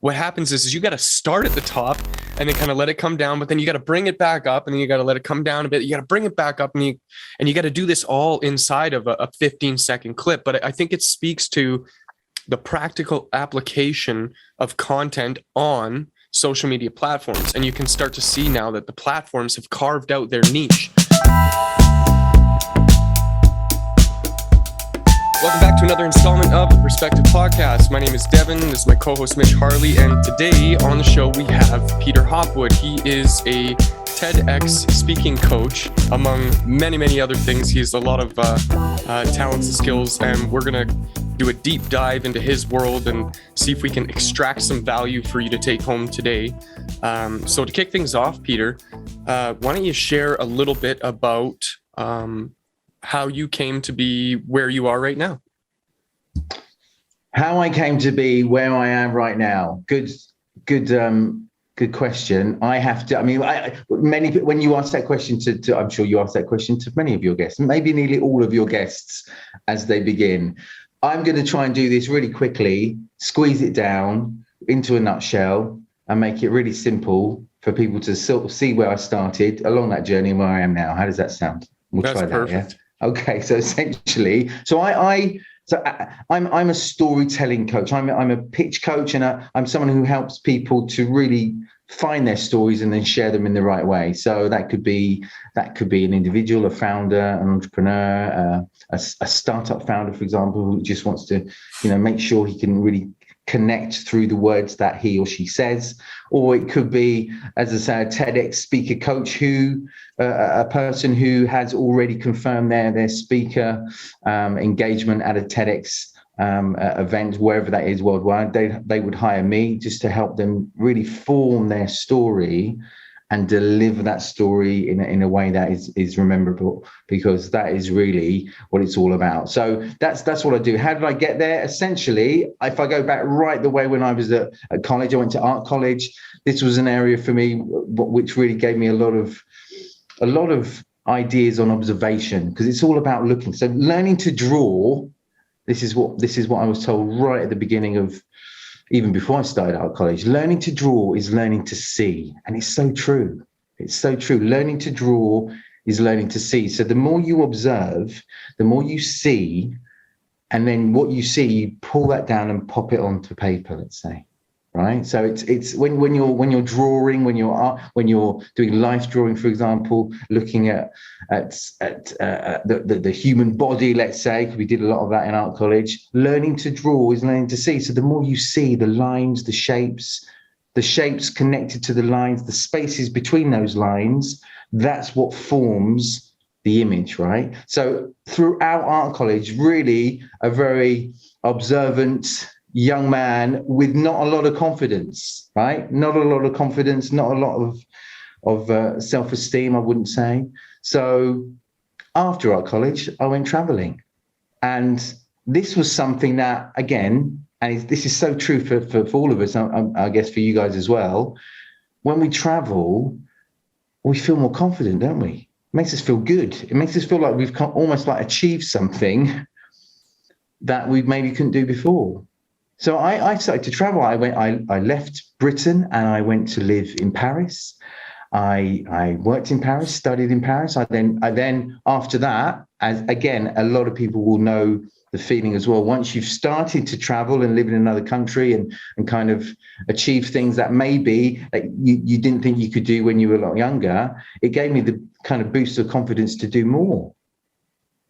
what happens is you got to start at the top and then kind of let it come down, but then you got to bring it back up, and then you got to let it come down a bit. You got to bring it back up, and you got to do this all inside of a 15-second clip. But I think it speaks to the practical application of content on social media platforms. And you can start to see now that the platforms have carved out their niche. Welcome back to another installment of the Perspective Podcast. My name is Devin. This is my co-host Mitch Harley. And today on the show, we have Peter Hopwood. He is a TEDx speaking coach, among many, many other things. He has a lot of talents and skills, and we're going to do a deep dive into his world and see if we can extract some value for you to take home today. So to kick things off, Peter, why don't you share a little bit about how you came to be where you are right now? How I came to be where I am right now. Good question. When you ask that question to I'm sure you ask that question to many of your guests, maybe nearly all of your guests as they begin. I'm going to try and do this really quickly, squeeze it down into a nutshell and make it really simple for people to sort of see where I started along that journey and where I am now. How does that sound? That's try that, perfect. Yeah? Okay, so essentially, I'm a storytelling coach. I'm a pitch coach, and I'm someone who helps people to really find their stories and then share them in the right way. So that could be an individual, a founder, an entrepreneur, a startup founder, for example, who just wants to, make sure he can really connect through the words that he or she says. Or it could be, as I say, a TEDx speaker coach, a person who has already confirmed their speaker engagement at a TEDx event, wherever that is worldwide. They would hire me just to help them really form their story and deliver that story in a way that is rememberable, because that is really what it's all about. So that's what I do. How did I get there? Essentially, if I go back right the way when I was at college, I went to art college. This was an area for me which really gave me a lot of ideas on observation, because it's all about looking. So learning to draw, this is what I was told right at the beginning of, even before I started art college. Learning to draw is learning to see. And it's so true. It's so true. Learning to draw is learning to see. So the more you observe, the more you see, and then what you see, you pull that down and pop it onto paper, let's say. Right. So it's when you're drawing, when you're doing life drawing, for example, looking at the human body, let's say, because we did a lot of that in art college. Learning to draw is learning to see. So the more you see the lines, the shapes connected to the lines, the spaces between those lines, that's what forms the image, right? So throughout art college, really a very observant young man with not a lot of confidence, right? Not a lot of confidence, not a lot of self-esteem, I wouldn't say. So after art college, I went traveling. And this was something that, again, and this is so true for all of us, I guess for you guys as well, when we travel, we feel more confident, don't we? It makes us feel good. It makes us feel like we've almost like achieved something that we maybe couldn't do before. So I started to travel. I left Britain and I went to live in Paris. I worked in Paris, studied in Paris. I then after that, as again, a lot of people will know the feeling as well. Once you've started to travel and live in another country and kind of achieve things that maybe like you didn't think you could do when you were a lot younger, it gave me the kind of boost of confidence to do more,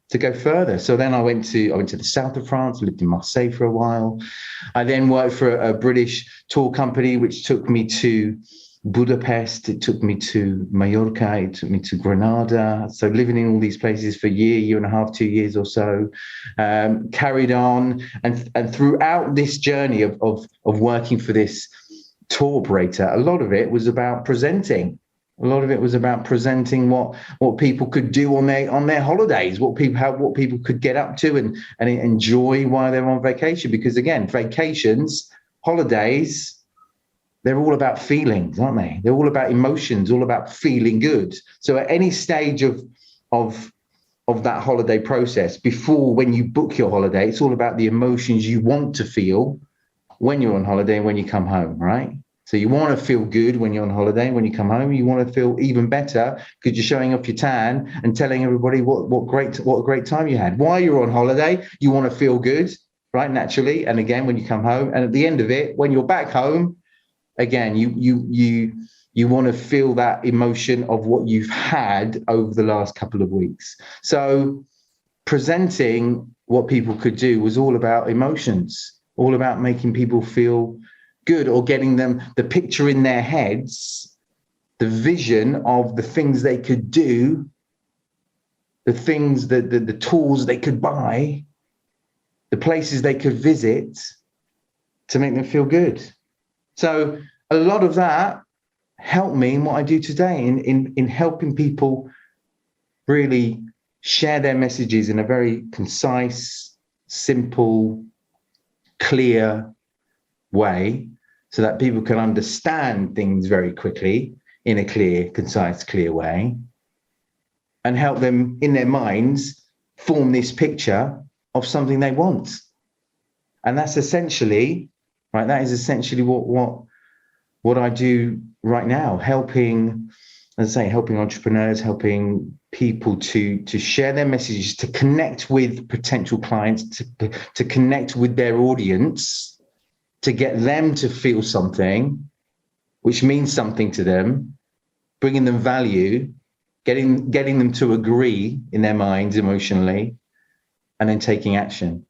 to go further. So then I went to the south of France, lived in Marseille for a while. I then worked for a British tour company, which took me to Budapest, it took me to Mallorca, it took me to Granada. So living in all these places for a year and a half, 2 years or so, carried on. And throughout this journey of working for this tour operator, a lot of it was about presenting. A lot of it was about presenting what people could do on their holidays, what people could get up to and enjoy while they're on vacation. Because again, vacations, holidays, they're all about feelings, aren't they? They're all about emotions, all about feeling good. So at any stage of that holiday process, before when you book your holiday, it's all about the emotions you want to feel when you're on holiday and when you come home, right? So you want to feel good when you're on holiday. When you come home, you want to feel even better because you're showing off your tan and telling everybody what a great time you had. While you're on holiday, you want to feel good, right? Naturally. And again, when you come home, and at the end of it, when you're back home, again, you want to feel that emotion of what you've had over the last couple of weeks. So presenting what people could do was all about emotions, all about making people feel good, or getting them the picture in their heads, the vision of the things they could do, the things that the tools they could buy, the places they could visit to make them feel good. So a lot of that helped me in what I do today, in helping people really share their messages in a very concise, simple, clear way, so that people can understand things very quickly in a clear, concise, clear way, and help them in their minds form this picture of something they want. And that's essentially, right, that is essentially what I do right now, helping, as I say, helping entrepreneurs, helping people to share their messages, to connect with potential clients, to connect with their audience, to get them to feel something which means something to them, bringing them value, getting them to agree in their minds emotionally, and then taking action.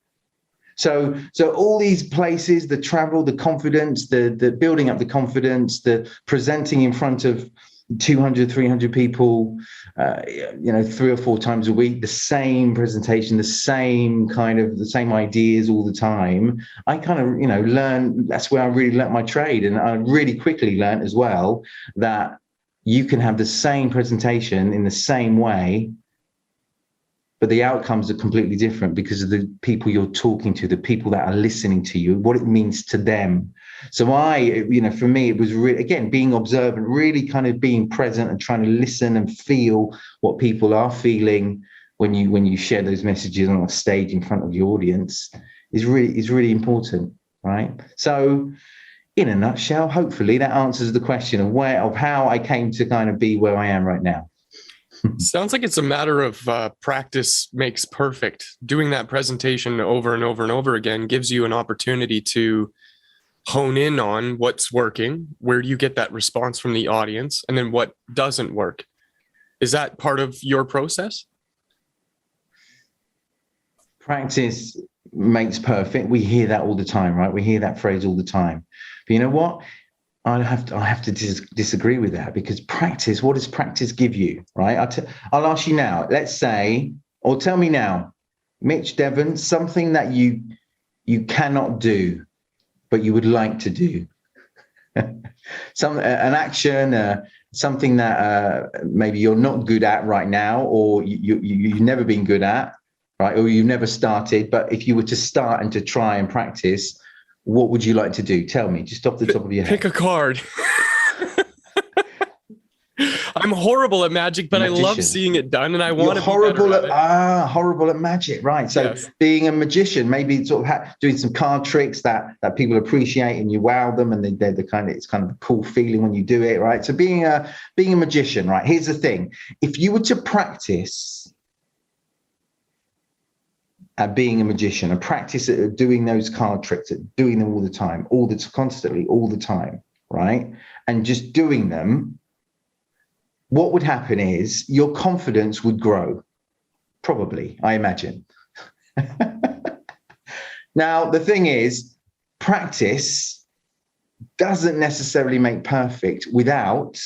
So all these places, the travel, the confidence, the building up the confidence, the presenting in front of 200, 300 people, 3 or 4 times a week, the same presentation, the same ideas all the time. I kind of, learn, that's where I really learned my trade. And I really quickly learned as well that you can have the same presentation in the same way, but the outcomes are completely different because of the people you're talking to, the people that are listening to you, what it means to them. So for me, it was really, again, being observant, really kind of being present and trying to listen and feel what people are feeling when you share those messages on a stage in front of your audience is really important, right? So in a nutshell, hopefully that answers the question of how I came to kind of be where I am right now. Sounds like it's a matter of practice makes perfect. Doing that presentation over and over and over again gives you an opportunity to hone in on what's working, where do you get that response from the audience, and then what doesn't work. Is that part of your process? Practice makes perfect. We hear that all the time, right? We hear that phrase all the time. But you know what? I have to disagree with that, because practice, what does practice give you, right? I'll ask you now, let's say, or tell me now, Mitch, Devon, something that you cannot do, but you would like to do. An action, something that maybe you're not good at right now, or you've never been good at, right? Or you've never started, but if you were to start and to try and practice, what would you like to do? Tell me, just off the top of your head. Pick a card. I'm horrible at magic, but magician. I love seeing it done, and I want to be horrible at it. Horrible at magic, right? So yes. Being a magician, maybe sort of doing some card tricks that people appreciate, and you wow them, and it's kind of a cool feeling when you do it, right? So being a magician, right? Here's the thing: if you were to practice at being a magician, and practice at doing those card tricks, at doing them all the time, constantly, all the time, right? And just doing them, what would happen is your confidence would grow, probably, I imagine. Now, the thing is, practice doesn't necessarily make perfect without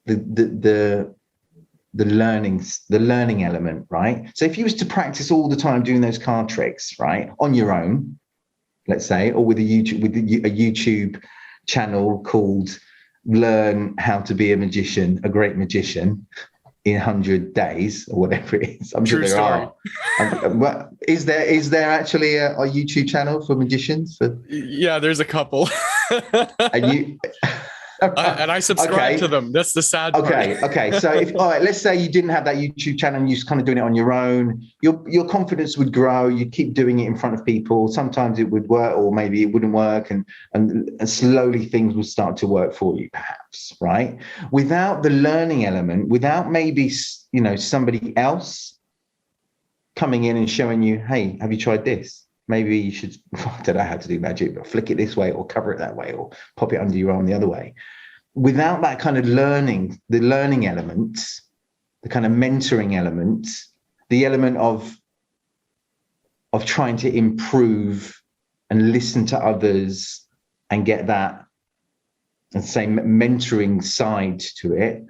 the learning element, right? So if you was to practice all the time doing those card tricks, right, on your own, let's say, or with a YouTube channel called Learn How to Be a Great Magician in 100 days, or whatever it is. I'm sure there are. Is there actually a YouTube channel for magicians? Yeah, there's a couple. I subscribe to them. That's the sad part. Okay. So all right, let's say you didn't have that YouTube channel and you're kind of doing it on your own. Your confidence would grow. You'd keep doing it in front of people. Sometimes it would work, or maybe it wouldn't work, and slowly things would start to work for you, perhaps, right? Without the learning element, without maybe, somebody else coming in and showing you, hey, have you tried this? Maybe you should, I don't know how to do magic, but flick it this way or cover it that way or pop it under your arm the other way. Without that kind of learning, the learning elements, the kind of mentoring elements, the element of trying to improve and listen to others and get that, and say, mentoring side to it,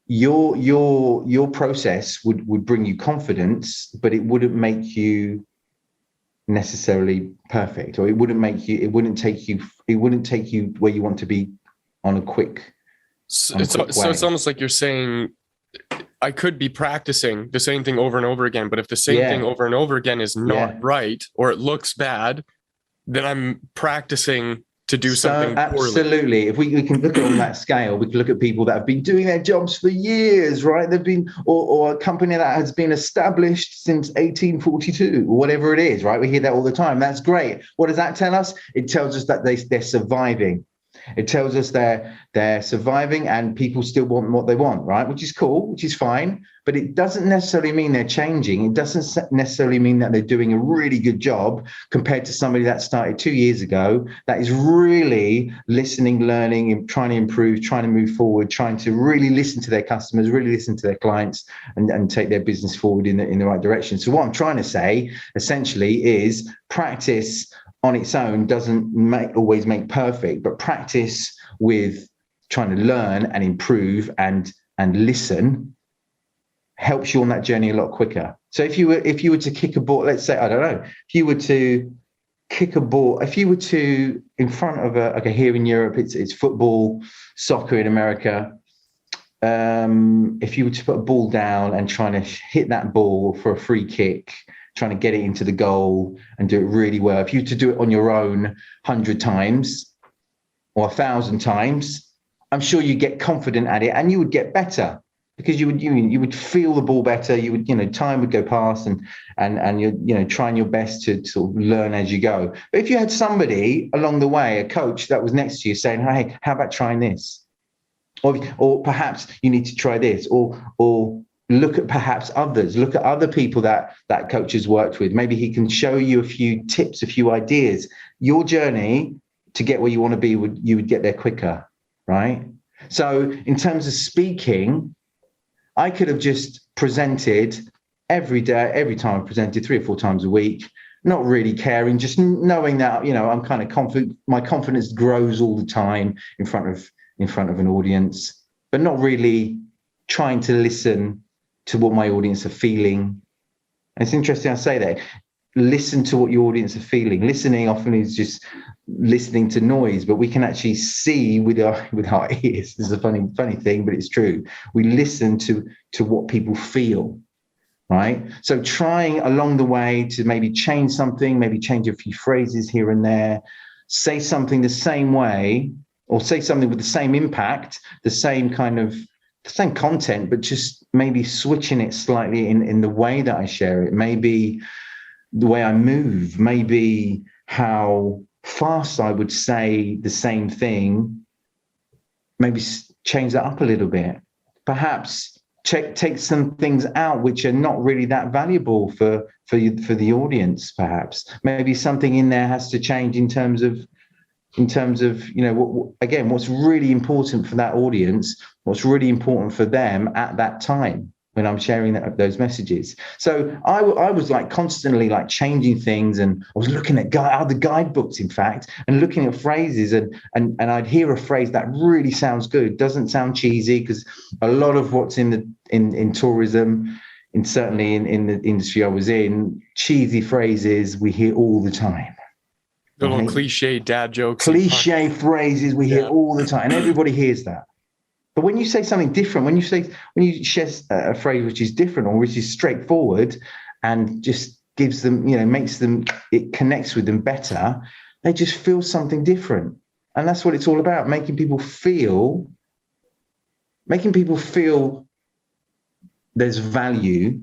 your process would bring you confidence, but it wouldn't make you necessarily perfect, or it wouldn't take you where you want to be on a quick so it's almost like you're saying, I could be practicing the same thing over and over again, but if the same thing over and over again is not right, or it looks bad, then I'm practicing to do something poorly. Absolutely. If we can look at on that scale, we can look at people that have been doing their jobs for years, right? They've been, or a company that has been established since 1842, or whatever it is, right? We hear that all the time. That's great. What does that tell us? It tells us that they're surviving. It tells us they're surviving and people still want what they want, right? Which is cool, which is fine, but it doesn't necessarily mean they're changing. It doesn't necessarily mean that they're doing a really good job compared to somebody that started 2 years ago, that is really listening, learning, and trying to improve, trying to move forward, trying to really listen to their customers, really listen to their clients, and take their business forward in the right direction. So what I'm trying to say essentially is practice on its own doesn't always make perfect, but practice with trying to learn and improve and listen helps you on that journey a lot quicker. So if you were to kick a ball, let's say, I don't know, if you were to kick a ball, if you were to, in front of here in Europe, it's football, soccer in America. If you were to put a ball down and trying to hit that ball for a free kick, trying to get it into the goal and do it really well. If you were to do it on your own 100 times or 1,000 times, I'm sure you get confident at it and you would get better, because you would feel the ball better. You would, time would go past and you're, trying your best to sort of learn as you go. But if you had somebody along the way, a coach that was next to you saying, hey, how about trying this? Or perhaps you need to try this, or look at perhaps others, look at other people that coach has worked with. Maybe he can show you a few tips, a few ideas. Your journey to get where you want to be, you would get there quicker, right? So in terms of speaking, I could have just presented every day, every time I presented 3 or 4 times a week, not really caring, just knowing that, I'm kind of confident. My confidence grows all the time in front of an audience, but not really trying to listen to what my audience are feeling. And it's interesting I say that. Listen to what your audience are feeling. Listening often is just listening to noise, but we can actually see with our ears. This is a funny thing, but it's true. We listen to what people feel, right? So trying along the way to maybe change something, maybe change a few phrases here and there, say something the same way, or say something with the same impact, the same content, but just maybe switching it slightly in the way that I share it, maybe the way I move, maybe how fast I would say the same thing, maybe change that up a little bit. Perhaps take some things out which are not really that valuable for the audience. Perhaps maybe something in there has to change in terms of what's really important for that audience, what's really important for them at that time when I'm sharing those messages. So I was constantly changing things, and I was looking at other guidebooks, in fact, and looking at phrases, and I'd hear a phrase that really sounds good, doesn't sound cheesy, because a lot of what's in tourism, certainly in the industry I was in, cheesy phrases we hear all the time. Little cliche dad jokes. Cliche phrases we hear all the time, and everybody hears that. But when you say something different, when you share a phrase which is different or which is straightforward and just gives them, it connects with them better, they just feel something different. And that's what it's all about, making people feel there's value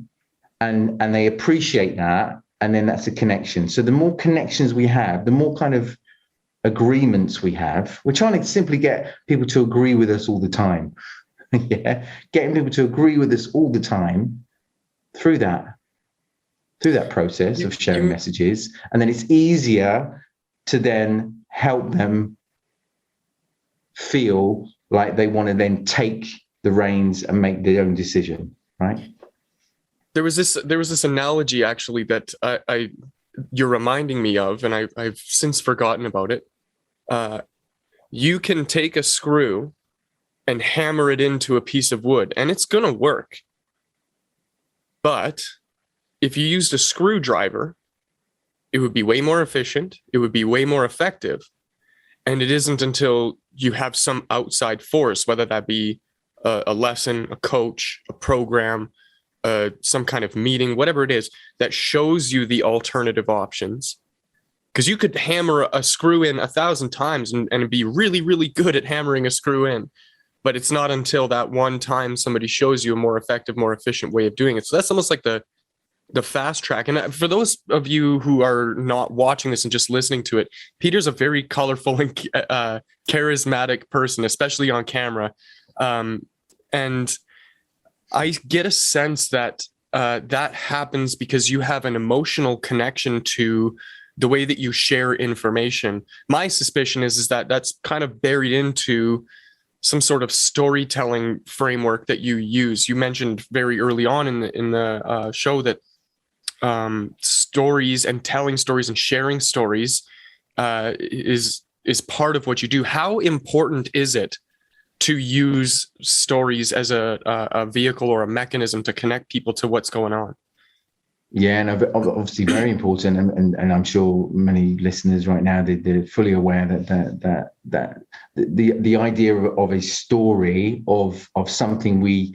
and they appreciate that. And then that's a connection. So the more connections we have, the more kind of agreements we have. We're trying to simply get people to agree with us all the time. Yeah, getting people to agree with us all the time through that process of sharing messages. And then it's easier to then help them feel like they want to then take the reins and make their own decision, right? There was this analogy actually that you're reminding me of, and I've since forgotten about it. You can take a screw and hammer it into a piece of wood, and it's gonna work. But if you used a screwdriver, it would be way more efficient. It would be way more effective. And it isn't until you have some outside force, whether that be a lesson, a coach, a program, some kind of meeting, whatever it is, that shows you the alternative options. Because you could hammer a screw in 1,000 times and be really, really good at hammering a screw in. But it's not until that one time somebody shows you a more effective, more efficient way of doing it. So that's almost like the fast track. And for those of you who are not watching this and just listening to it, Peter's a very colorful and charismatic person, especially on camera. And I get a sense that that happens because you have an emotional connection to the way that you share information. My suspicion is that that's kind of buried into some sort of storytelling framework that you use. You mentioned very early on in the show that stories and telling stories and sharing stories is part of what you do. How important is it to use stories as a vehicle or a mechanism to connect people to what's going on? Yeah, and obviously very important, and I'm sure many listeners right now they're fully aware that the idea of a story of something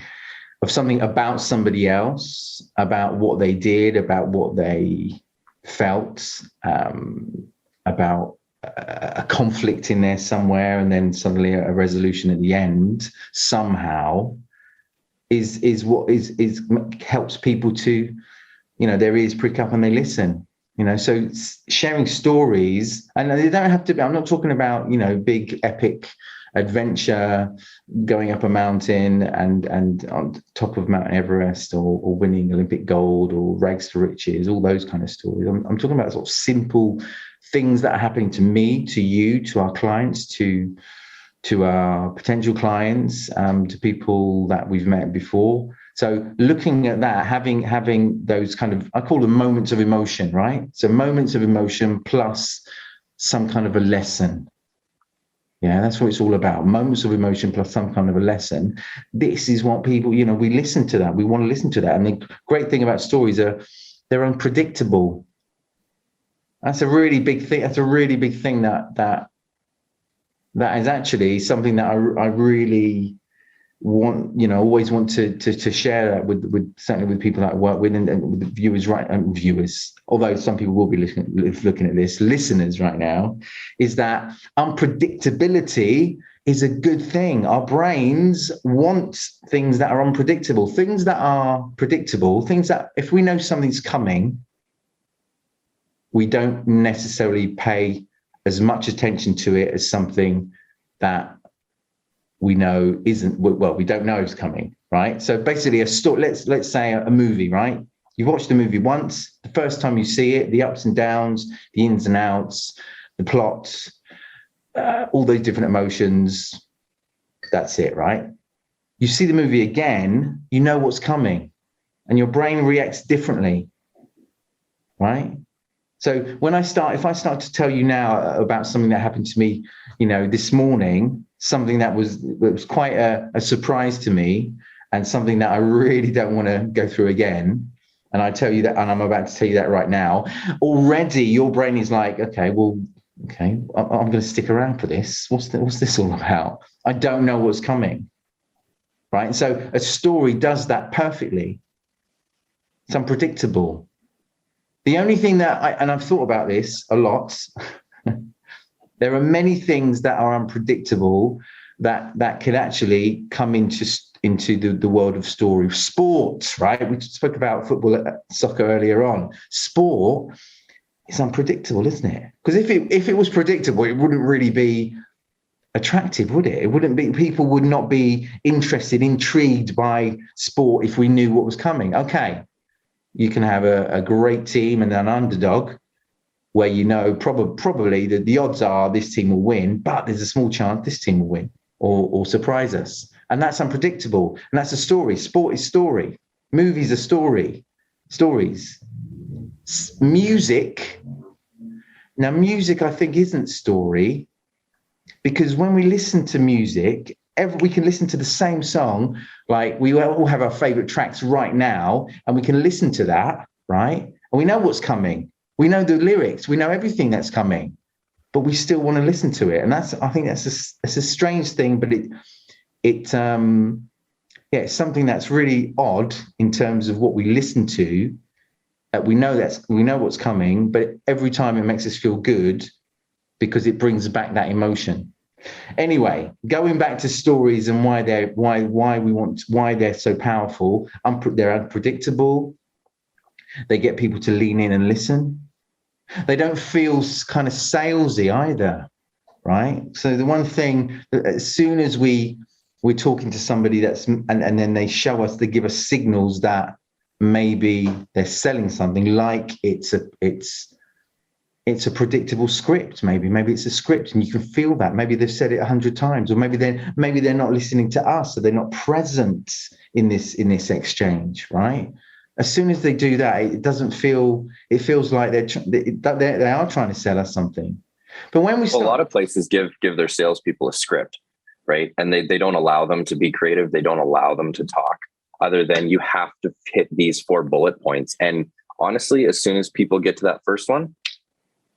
about somebody else, about what they did, about what they felt, about a conflict in there somewhere, and then suddenly a resolution at the end somehow is what helps people to, their ears prick up and they listen. So sharing stories, and they don't have to be, I'm not talking about, big epic adventure, going up a mountain and on top of Mount Everest or winning Olympic gold or rags to riches, all those kind of stories. I'm talking about sort of simple things that are happening to me, to you, to our clients, to our potential clients, to people that we've met before. So looking at that, having those kind of, I call them moments of emotion, right? So moments of emotion plus some kind of a lesson. Yeah, that's what it's all about. Moments of emotion plus some kind of a lesson. This is what people, we listen to that. We want to listen to that. And the great thing about stories are they're unpredictable. That's a really big thing. That's a really big thing that is actually something that I really want, always want to share that with certainly with people that I work with and with viewers, right? And viewers, although some people will be looking at this, listeners right now, is that unpredictability is a good thing. Our brains want things that are unpredictable, things that are predictable, things that if we know something's coming, we don't necessarily pay as much attention to it as something that we know isn't, well, we don't know is coming, right? So basically a story, let's say a movie, right? You watch the movie once, the first time you see it, the ups and downs, the ins and outs, the plots, all those different emotions, that's it, right? You see the movie again, you know what's coming and your brain reacts differently, right? So if I start to tell you now about something that happened to me, this morning, something that was quite a surprise to me and something that I really don't want to go through again. And I tell you that, and I'm about to tell you that right now, already your brain is like, okay, I'm going to stick around for this. What's this all about? I don't know what's coming, right? So a story does that perfectly. It's unpredictable. The only thing that I've thought about this a lot, There are many things that are unpredictable that could actually come into the world of story. Sports, right? We spoke about football, soccer earlier on. Sport is unpredictable, isn't it? Because if it was predictable, it wouldn't really be attractive, would it? It wouldn't be, people would not be intrigued by sport if we knew what was coming. Okay, you can have a great team and an underdog where you know probably the odds are this team will win, but there's a small chance this team will win or surprise us. And that's unpredictable. And that's a story. Sport is story. Movies are stories. Music. Now, music, I think, isn't story, because when we listen to music, we can listen to the same song. Like, we all have our favorite tracks right now, and we can listen to that, right? And we know what's coming. We know the lyrics. We know everything that's coming, but we still want to listen to it. And I think that's a strange thing, but it's something that's really odd in terms of what we listen to. We know what's coming, but every time it makes us feel good because it brings back that emotion. Anyway, going back to stories and why they're so powerful. They're unpredictable. They get people to lean in and listen. They don't feel kind of salesy either, right? So the one thing, as soon as we're talking to somebody and then they give us signals that maybe they're selling something, like it's a predictable script. Maybe it's a script and you can feel that. Maybe they've said it 100 times, or maybe they're not listening to us, so they're not present in this exchange, right? As soon as they do that, it feels like they are trying to sell us something. But when a lot of places give their salespeople a script, right? And they don't allow them to be creative. They don't allow them to talk, other than you have to hit these 4 bullet points. And honestly, as soon as people get to that first one,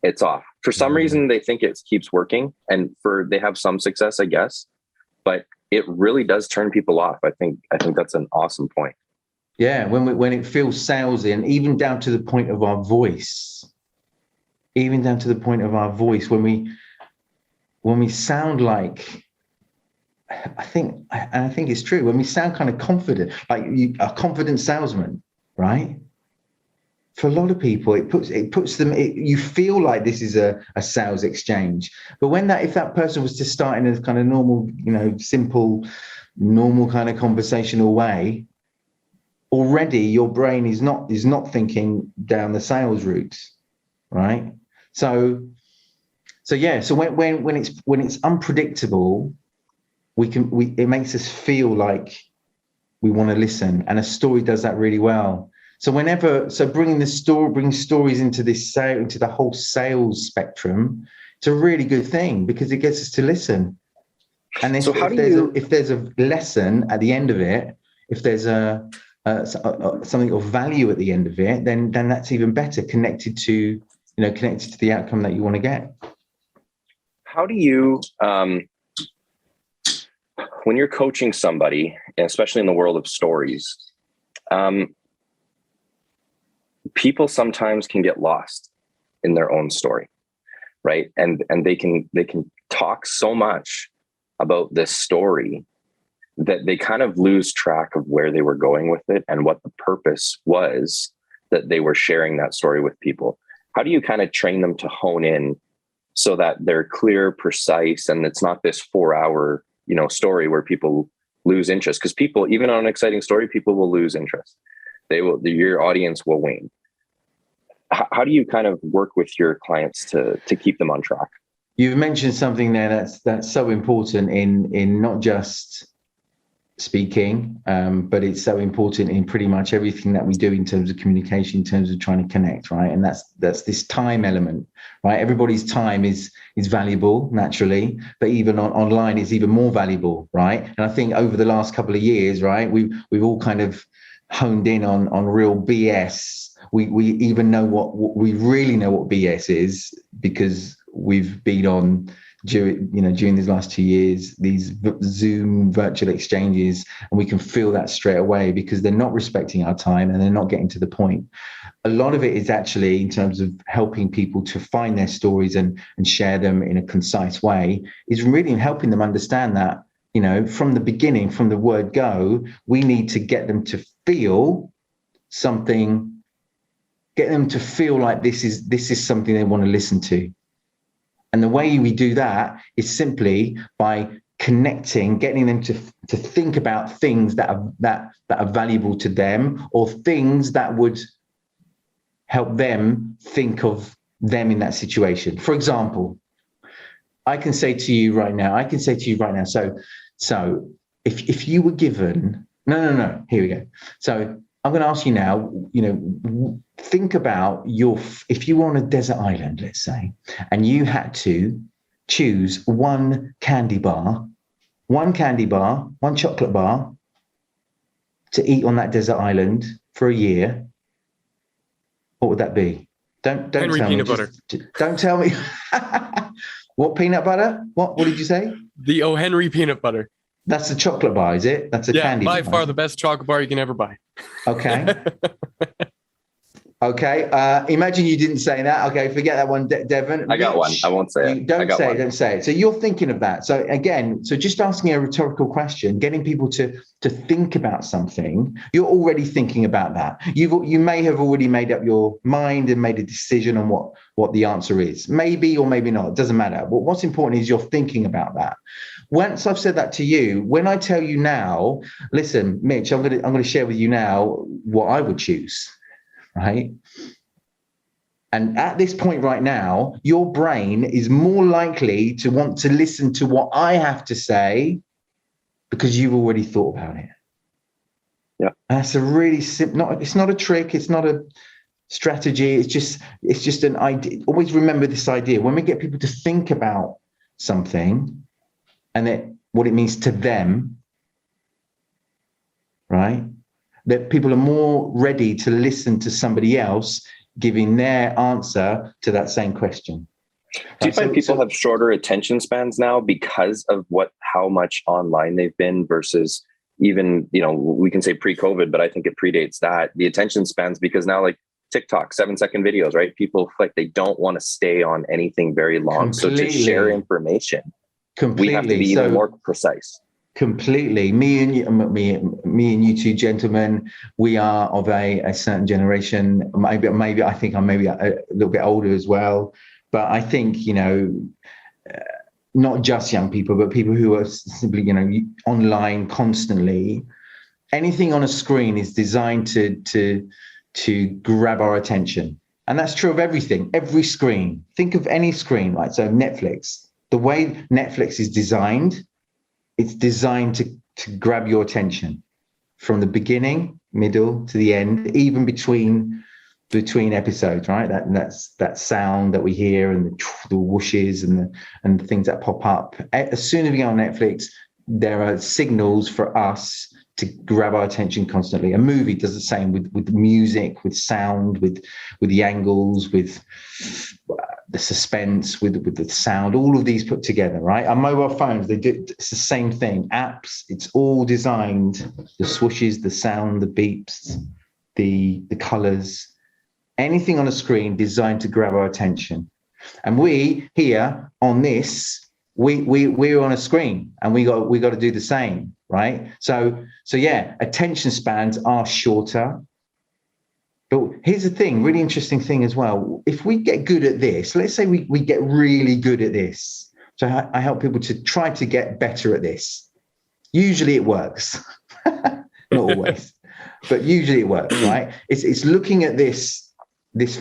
it's off. For some reason, they think it keeps working, and they have some success, I guess, but it really does turn people off. I think that's an awesome point. Yeah, when it feels salesy, and even down to the point of our voice, when we sound like, I think it's true, when we sound kind of confident, like a confident salesman, right? For a lot of people, it puts them. You feel like this is a sales exchange. But if that person was to start in a kind of normal, simple, normal kind of conversational way, already your brain is not thinking down the sales route, right? So when it's unpredictable, it makes us feel like we want to listen, and a story does that really well. So bringing stories into the whole sales spectrum, it's a really good thing because it gets us to listen. And if there's a lesson at the end of it, if there's something of value at the end of it, then that's even better, connected to the outcome that you want to get. How do you, when you're coaching somebody, especially in the world of stories, people sometimes can get lost in their own story, right? And they can talk so much about this story that they kind of lose track of where they were going with it and what the purpose was that they were sharing that story with people. How do you kind of train them to hone in so that they're clear, precise, and it's not this 4-hour, story where people lose interest? Because people, even on an exciting story, people will lose interest. Your audience will wane. How do you kind of work with your clients to keep them on track? You've mentioned something there that's so important in not just speaking, but it's so important in pretty much everything that we do in terms of communication, in terms of trying to connect, right? And that's this time element, right? Everybody's time is valuable naturally, but even online is even more valuable, right? And I think over the last couple of years, right, we've all kind of honed in on real BS. We even know we really know what BS is because we've been on during these last 2 years, these Zoom virtual exchanges, and we can feel that straight away because they're not respecting our time and they're not getting to the point. A lot of it is actually in terms of helping people to find their stories and share them in a concise way, is really helping them understand that, from the beginning, from the word go, we need to get them to feel something, get them to feel like this is something they want to listen to. And the way we do that is simply by connecting, getting them to think about things that are valuable to them, or things that would help them think of them in that situation. For example, I can say to you right now, so if you were given, no, here we go. So I'm going to ask you now, think about if you were on a desert island, let's say, and you had to choose one candy bar, one chocolate bar to eat on that desert island for a year, what would that be? Don't Henry tell peanut me. butter. Don't tell me. What peanut butter? What did you say? The O. Henry peanut butter. That's a chocolate bar, is it? That's a candy bar. By far the best chocolate bar you can ever buy. Okay. Okay. Imagine you didn't say that. Okay, forget that one, Devon. I got one. I won't say it. Don't say it. So you're thinking of that. So again, just asking a rhetorical question, getting people to think about something. You're already thinking about that. You may have already made up your mind and made a decision on what the answer is. Maybe or maybe not. It doesn't matter. But what's important is you're thinking about that. Once I've said that to you, when I tell you now, listen, Mitch, I'm going to share with you now what I would choose. Right. And at this point right now, your brain is more likely to want to listen to what I have to say because you've already thought about it. Yeah. And that's a really simple, it's not a trick. It's not a strategy. It's just an idea. Always remember this idea. When we get people to think about something and what it means to them, right? That people are more ready to listen to somebody else giving their answer to that same question. Do you find people have shorter attention spans now because of how much online they've been versus even, we can say pre-COVID, but I think it predates that, the attention spans, because now like TikTok, 7-second videos, right? People like they don't want to stay on anything very long. Completely. So to share information, we have to be even more precise. Completely. Me and you two gentlemen, we are of a certain generation. Maybe I think I'm maybe a little bit older as well. But I think, not just young people, but people who are simply, online constantly. Anything on a screen is designed to grab our attention. And that's true of everything, every screen. Think of any screen, right? So Netflix, the way Netflix is designed, it's designed to grab your attention from the beginning, middle to the end, even between episodes, right? That's that sound that we hear and the whooshes and the things that pop up. As soon as we go on Netflix, there are signals for us to grab our attention constantly. A movie does the same with music, with sound, with the angles, with the suspense, with the sound, all of these put together, right? Our mobile phones, it's the same thing. Apps, it's all designed, the swooshes, the sound, the beeps, the colors, anything on a screen designed to grab our attention. And we here on this, we're on a screen and we got to do the same, right? So yeah, attention spans are shorter. But here's the thing, really interesting thing as well. If we get good at this, let's say we get really good at this. So I help people to try to get better at this. Usually it works, not always, but usually it works, right? It's looking at this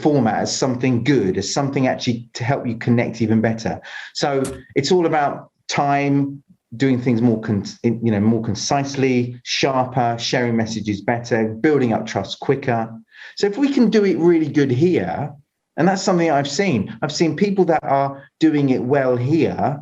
format as something good, as something actually to help you connect even better. So it's all about time, doing things more concisely, sharper, sharing messages better, building up trust quicker. So if we can do it really good here, and that's something I've seen people that are doing it well here,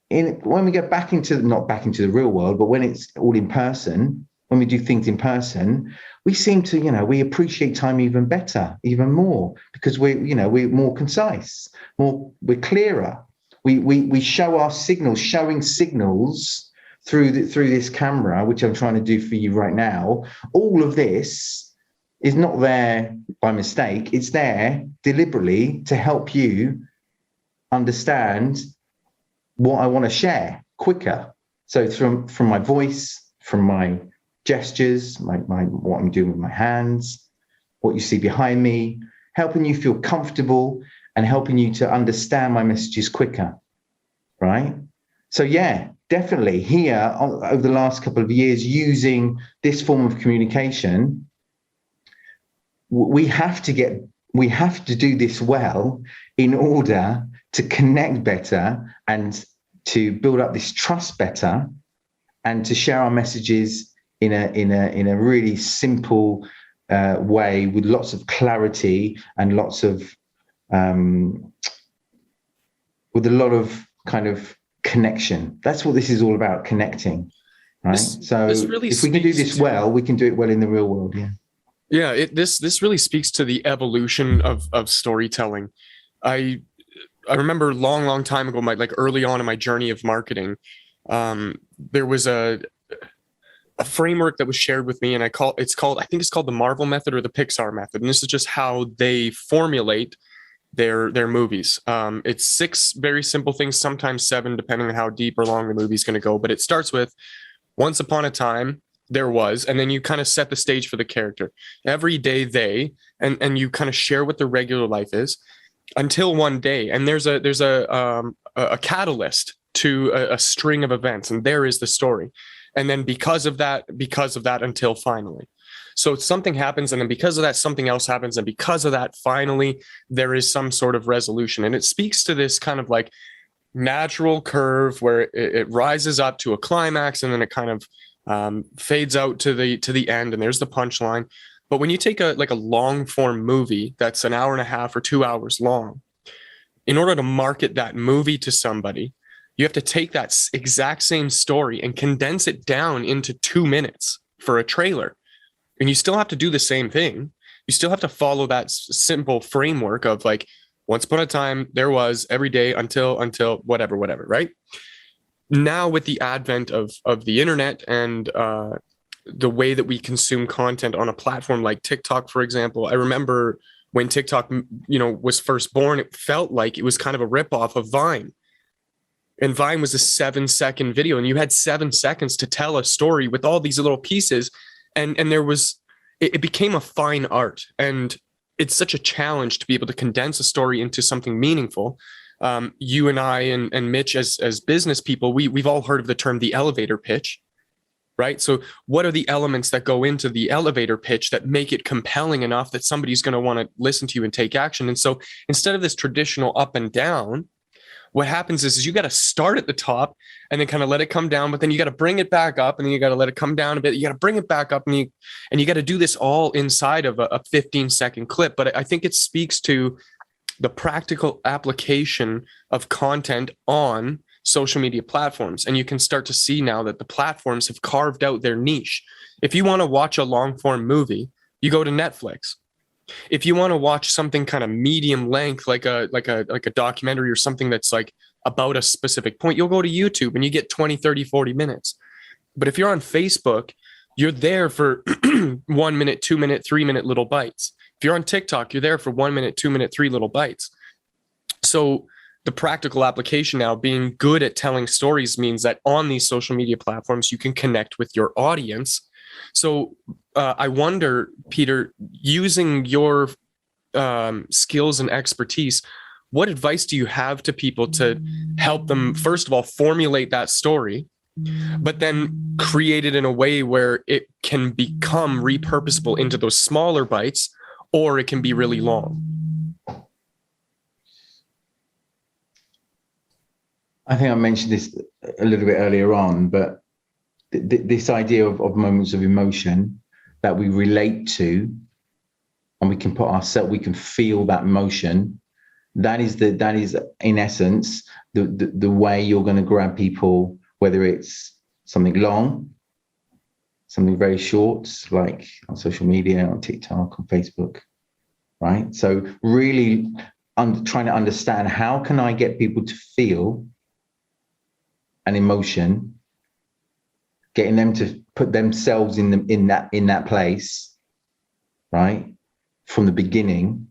when we get not back into the real world, but when it's all in person, when we do things in person, we seem to, we appreciate time even better, even more, because we're more concise, we're clearer. we show our signals, showing signals through this camera, which I'm trying to do for you right now. All of this is not there by mistake. It's there deliberately to help you understand what I want to share quicker. So from my voice, from my gestures, my what I'm doing with my hands, what you see behind me, helping you feel comfortable and helping you to understand my messages quicker, right? So yeah, definitely here over the last couple of years, using this form of communication, we have to do this well in order to connect better and to build up this trust better and to share our messages in a really simple way with lots of clarity and lots of with a lot of kind of connection. That's what this is all about, connecting, right? This really if we can do this well, we can do it well in the real world. Yeah, this really speaks to the evolution of storytelling. I remember long time ago, early on in my journey of marketing, there was a framework that was shared with me, and I think it's called the Marvel method or the Pixar method, and this is just how they formulate their movies. It's 6 very simple things, sometimes 7, depending on how deep or long the movie's going to go. But it starts with once upon a time there was, and then you kind of set the stage for the character. Every day and you kind of share what their regular life is until one day, and there's a catalyst to a string of events, and there is the story. And then because of that until finally. So something happens, and then because of that, something else happens. And because of that, finally, there is some sort of resolution. And it speaks to this kind of like natural curve where it rises up to a climax, and then it kind of fades out to the end, and there's the punchline. But when you take a long form movie that's an hour and a half or 2 hours long, in order to market that movie to somebody, you have to take that exact same story and condense it down into 2 minutes for a trailer. And you still have to do the same thing. You still have to follow that simple framework of like, once upon a time, there was, every day until whatever, right? Now with the advent of the internet and the way that we consume content on a platform like TikTok, for example, I remember when TikTok, was first born, it felt like it was kind of a ripoff of Vine. And Vine was a 7-second video, and you had 7 seconds to tell a story with all these little pieces. And it became a fine art, and it's such a challenge to be able to condense a story into something meaningful. You and I and Mitch, as business people, we've all heard of the term the elevator pitch, right? So what are the elements that go into the elevator pitch that make it compelling enough that somebody's going to want to listen to you and take action? And so instead of this traditional up and down, what happens is you got to start at the top and then kind of let it come down, but then you got to bring it back up, and then you got to let it come down a bit. You got to bring it back up, and you got to do this all inside of a 15-second clip. But I think it speaks to the practical application of content on social media platforms. And you can start to see now that the platforms have carved out their niche. If you want to watch a long form movie, you go to Netflix. If you want to watch something kind of medium length, like a documentary or something that's like about a specific point, you'll go to YouTube and you get 20, 30, 40 minutes. But if you're on Facebook, you're there for 1 minute, 2 minute, 3 minute little bites. If you're on TikTok, you're there for 1 minute, 2 minute, 3 little bites. So the practical application now, being good at telling stories, means that on these social media platforms, you can connect with your audience. So I wonder, Peter, using your skills and expertise, what advice do you have to people to help them, first of all, formulate that story, but then create it in a way where it can become repurposable into those smaller bites, or it can be really long? I think I mentioned this a little bit earlier on, but this idea of moments of emotion that we relate to, and we can feel that emotion. That is in essence the way you're going to grab people, whether it's something long, something very short, like on social media, on TikTok, on Facebook, right? So really trying to understand how can I get people to feel an emotion, getting them to put themselves in that place, right, from the beginning,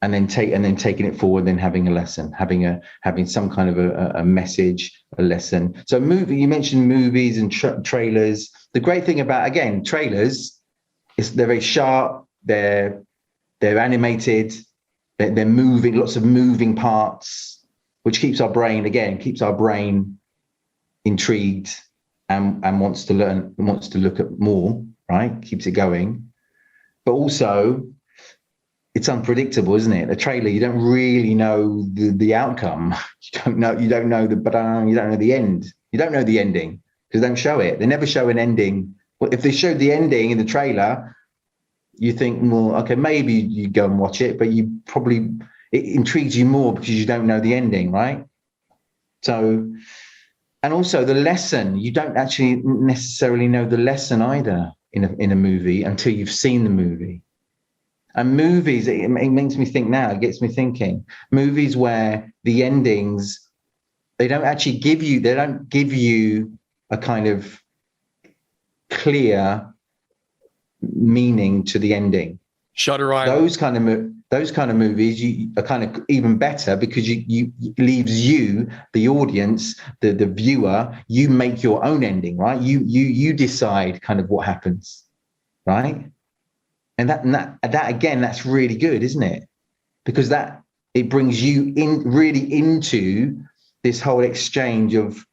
and then taking it forward, then having a lesson, having some kind of a message, a lesson. So you mentioned movies and trailers. The great thing about, again, trailers is they're very sharp, they're animated, they're moving, lots of moving parts, which keeps our brain intrigued and wants to learn, wants to look at more, right? Keeps it going. But also, it's unpredictable, isn't it? A trailer, you don't really know the outcome. You don't know the end. You don't know the ending because they don't show it. They never show an ending. Well, if they showed the ending in the trailer, you think, well, okay, maybe you go and watch it, but it intrigues you more because you don't know the ending, right? So, and also the lesson, you don't actually necessarily know the lesson either in a movie until you've seen the movie. And movies, it makes me think now, it gets me thinking, movies where the endings, they don't give you a kind of clear meaning to the ending. Shutter Island. Those kind of movies are kind of even better because you leaves you, the audience, the viewer, you make your own ending, right? You decide kind of what happens, right? And that again, that's really good, isn't it? Because it brings you into this whole exchange of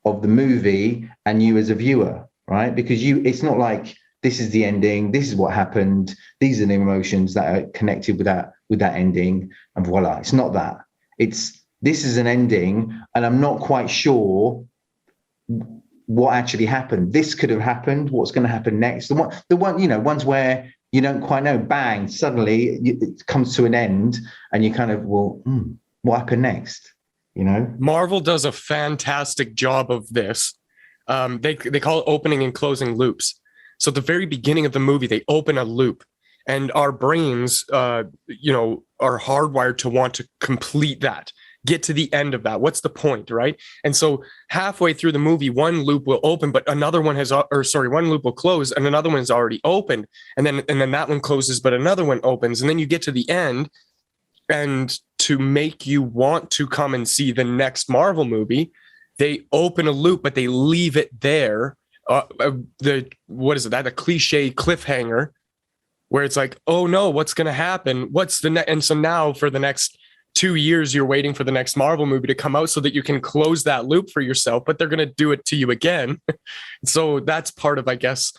the movie and you as a viewer, right? Because it's not like this is the ending, this is what happened, these are the emotions that are connected with that ending, and voila. It's not that. This is an ending, and I'm not quite sure what actually happened. This could have happened. What's going to happen next? The one, ones where you don't quite know, bang, suddenly it comes to an end and you kind of, well, what happened next? Marvel does a fantastic job of this. They call it opening and closing loops. So at the very beginning of the movie, they open a loop, and our brains, are hardwired to want to complete that, get to the end of that. What's the point, right? And so halfway through the movie, one loop will open, but another one one loop will close, and another one's already opened, and then that one closes, but another one opens, and then you get to the end, and to make you want to come and see the next Marvel movie, they open a loop, but they leave it there. The cliche cliffhanger where it's like, oh no, what's going to happen? What's the next? And so now for the next 2 years, you're waiting for the next Marvel movie to come out so that you can close that loop for yourself, but they're going to do it to you again. So that's part of, I guess,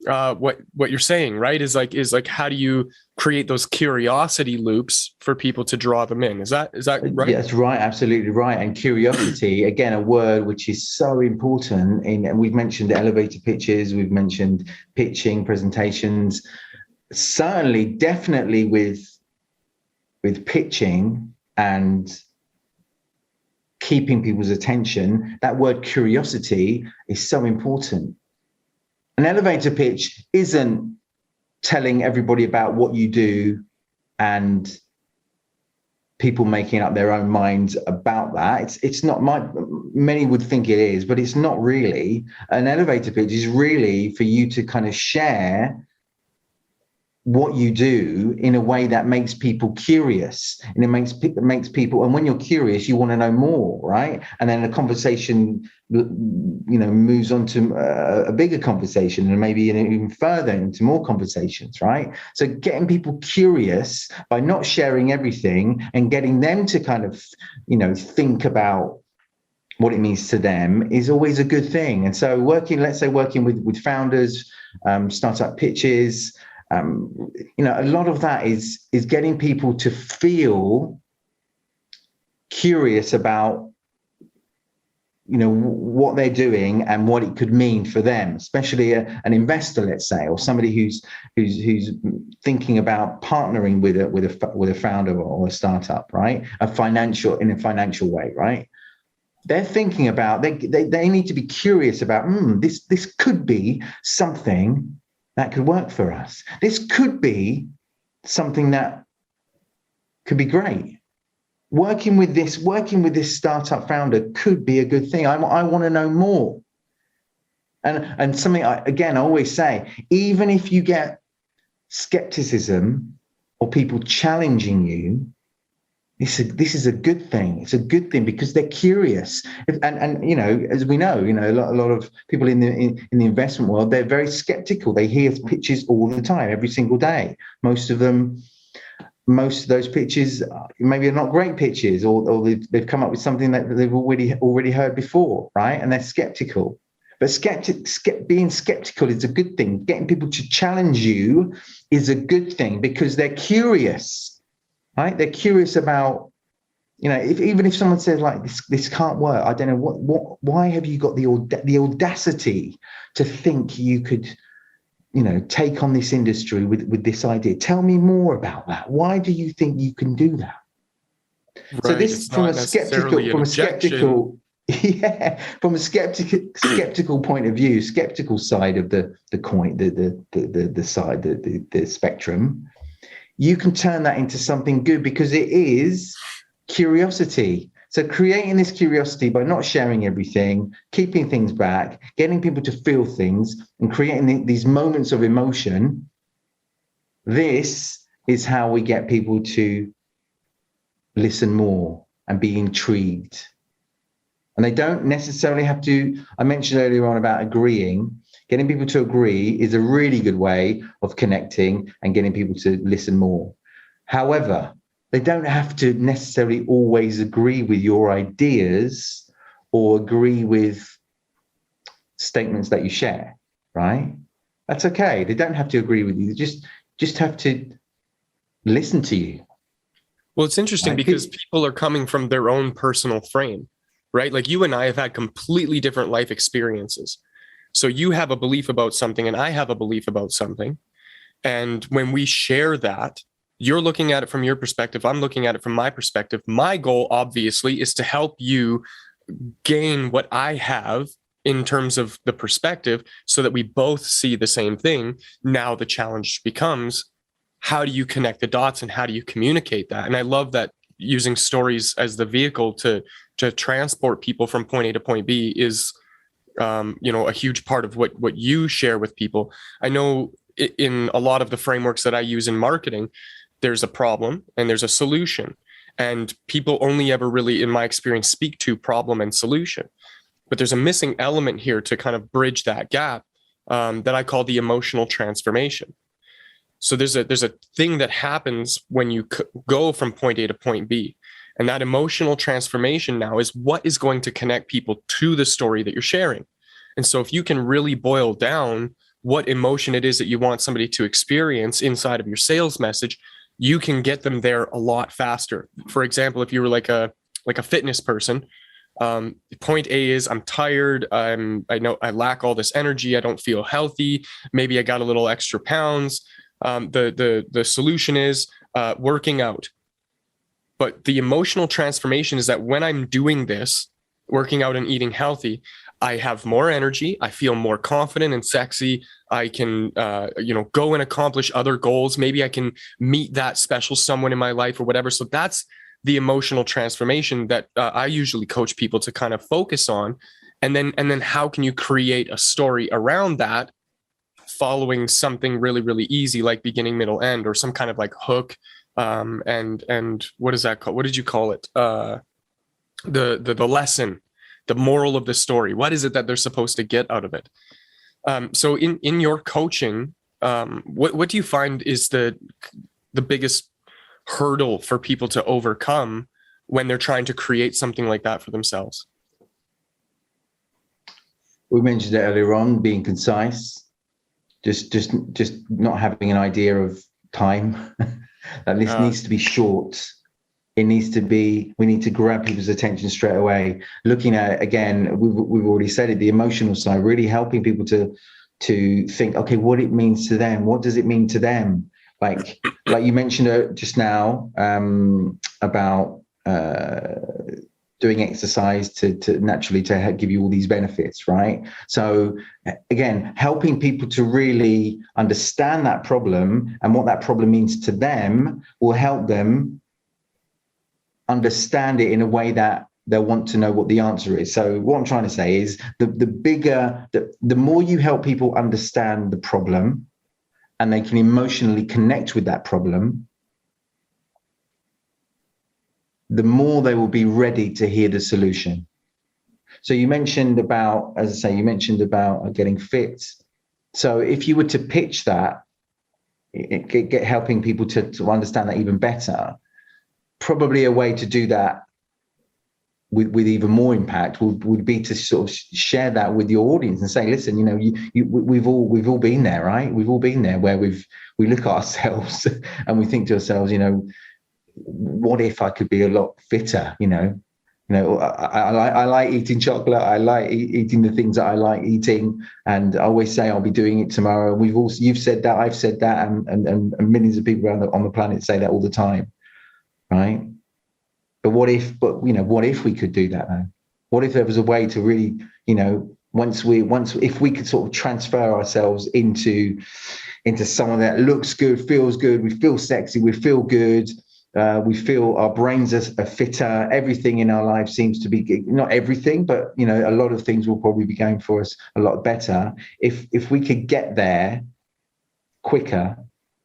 what you're saying, right? Is like, how do you create those curiosity loops for people to draw them in? Is that right? Yeah, that's right. Absolutely right. And curiosity, again, a word which is so important and we've mentioned elevator pitches, we've mentioned pitching, presentations, certainly, definitely with pitching and keeping people's attention, that word curiosity is so important. An elevator pitch isn't telling everybody about what you do and people making up their own minds about that. It's not, many would think it is, but it's not really. An elevator pitch is really for you to kind of share what you do in a way that makes people curious, and it makes people, and when you're curious, you want to know more, right? And then the conversation, moves on to a bigger conversation, and maybe even further into more conversations, right? So getting people curious by not sharing everything and getting them to kind of, think about what it means to them is always a good thing. And so working with founders, startup pitches, a lot of that is getting people to feel curious about, what they're doing and what it could mean for them, especially an investor, let's say, or somebody who's thinking about partnering with a founder or a startup, right? In a financial way, right? They're thinking about, they need to be curious about, this could be something that could work for us. This could be something that could be great. Working with this startup founder could be a good thing. I want to know more. And something I always say, even if you get skepticism or people challenging you, this is a good thing. It's a good thing because they're curious. And you know, as we know, you know, a lot of people in the investment world, they're very skeptical. They hear pitches all the time, every single day. Most of those pitches maybe are not great pitches, or they've come up with something that they've already heard before, right? And they're skeptical. But being skeptical is a good thing. Getting people to challenge you is a good thing because they're curious, right? They're curious about, you know, even if someone says like this can't work, I don't know why have you got the audacity to think you could, you know, take on this industry with this idea? Tell me more about that. Why do you think you can do that? Right. So this from a skeptical. Yeah, from a skeptical point of view, skeptical side of the coin, the spectrum, you can turn that into something good because it is curiosity. So creating this curiosity by not sharing everything, keeping things back, getting people to feel things, and creating these moments of emotion. This is how we get people to listen more and be intrigued. And they don't necessarily have to. I mentioned earlier on about agreeing. Getting people to agree is a really good way of connecting and getting people to listen more. However, they don't have to necessarily always agree with your ideas or agree with statements that you share, right? That's okay. They don't have to agree with you. They just have to listen to you. Well, it's interesting because people are coming from their own personal frame. Right? Like you and I have had completely different life experiences. So you have a belief about something and I have a belief about something. And when we share that, you're looking at it from your perspective. I'm looking at it from my perspective. My goal, obviously, is to help you gain what I have in terms of the perspective so that we both see the same thing. Now the challenge becomes, how do you connect the dots and how do you communicate that? And I love that using stories as the vehicle to transport people from point A to point B is, you know, a huge part of what you share with people. I know in a lot of the frameworks that I use in marketing, there's a problem and there's a solution. And people only ever really, in my experience, speak to problem and solution. But there's a missing element here to kind of bridge that gap that I call the emotional transformation. So there's a thing that happens when you go from point A to point B. And that emotional transformation now is what is going to connect people to the story that you're sharing. And so if you can really boil down what emotion it is that you want somebody to experience inside of your sales message, you can get them there a lot faster. For example, if you were like a fitness person, point A is I'm tired. I know I lack all this energy. I don't feel healthy. Maybe I got a little extra pounds. The solution is working out. But the emotional transformation is that when I'm doing this, working out and eating healthy, I have more energy. I feel more confident and sexy. I can, go and accomplish other goals. Maybe I can meet that special someone in my life or whatever. So that's the emotional transformation that I usually coach people to kind of focus on. And then how can you create a story around that, following something really, really easy, like beginning, middle, end, or some kind of like hook. And what is that called? What did you call it? The lesson, the moral of the story. What is it that they're supposed to get out of it? So in your coaching, what do you find is the biggest hurdle for people to overcome when they're trying to create something like that for themselves? We mentioned it earlier on, being concise, just not having an idea of time. That this needs to be short. It needs to be, we need to grab people's attention straight away. Looking at it again, we've already said it, the emotional side, really helping people to think, okay, what it means to them. What does it mean to them? Like you mentioned just now about doing exercise to naturally to give you all these benefits, right? So again, helping people to really understand that problem and what that problem means to them will help them understand it in a way that they'll want to know what the answer is. So what I'm trying to say is the more you help people understand the problem and they can emotionally connect with that problem, the more they will be ready to hear the solution. So you mentioned about, as I say, you mentioned about getting fit. So if you were to pitch that, helping people to understand that even better, probably a way to do that with even more impact would be to sort of share that with your audience and say, listen, you know, we've all been there, right? We've all been there where we look at ourselves and we think to ourselves, you know, what if I could be a lot fitter? You know, I like eating chocolate. I like eating the things that I like eating, and I always say I'll be doing it tomorrow. You've said that, I've said that, and millions of people on the planet say that all the time, right? But what if we could do that though? What if there was a way to really, you know, if we could sort of transfer ourselves into someone that looks good, feels good, we feel sexy, we feel good, we feel our brains are fitter, everything in our life seems to be, not everything, but you know, a lot of things will probably be going for us a lot better if we could get there quicker,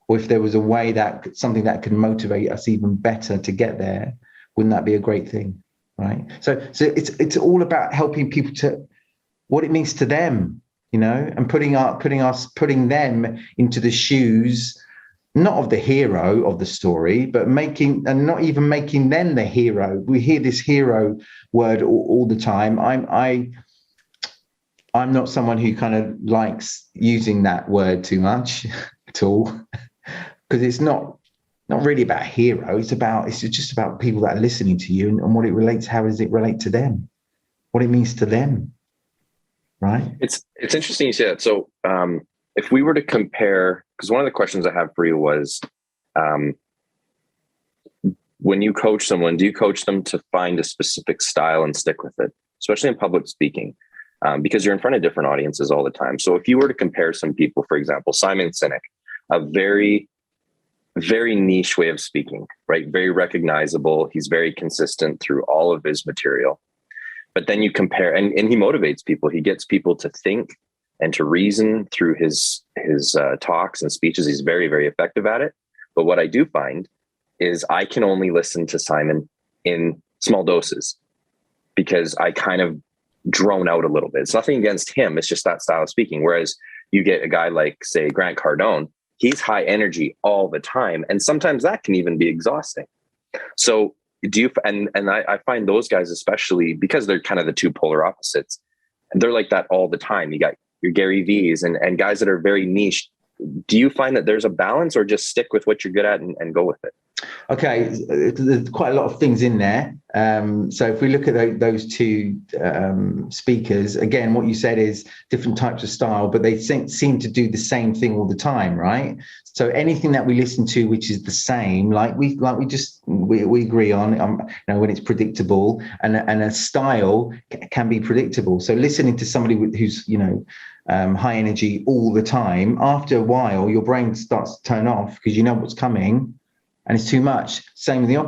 or if there was a way that something that could motivate us even better to get there. Wouldn't that be a great thing, right? So it's all about helping people to what it means to them, you know, and putting them into the shoes, not of the hero of the story, but not even making them the hero. We hear this hero word all the time. I'm not someone who kind of likes using that word too much at all, because it's not really about a hero. It's just about people that are listening to you and what it relates. How does it relate to them? What it means to them, right? It's interesting you say that. So if we were to compare, because one of the questions I have for you was, when you coach someone, do you coach them to find a specific style and stick with it, especially in public speaking? Because you're in front of different audiences all the time. So if you were to compare some people, for example, Simon Sinek, a very niche way of speaking, right? Very recognizable. He's very consistent through all of his material. But then you compare, and he motivates people. He gets people to think and to reason through his talks and speeches. He's very, very effective at it. But what I do find is I can only listen to Simon in small doses because I kind of drone out a little bit. It's nothing against him. It's just that style of speaking. Whereas you get a guy like, say, Grant Cardone, he's high energy all the time. And sometimes that can even be exhausting. So I find those guys, especially because they're kind of the two polar opposites, and they're like that all the time. You got your Gary V's and guys that are very niche. Do you find that there's a balance, or just stick with what you're good at and go with it? Okay, there's quite a lot of things in there. So if we look at those two speakers, again, what you said is different types of style, but they seem to do the same thing all the time, right? So anything that we listen to, which is the same, like we agree on, you know, when it's predictable, and a style can be predictable. So listening to somebody who's, you know, high energy all the time, after a while, your brain starts to turn off because you know what's coming. And it's too much. Same with the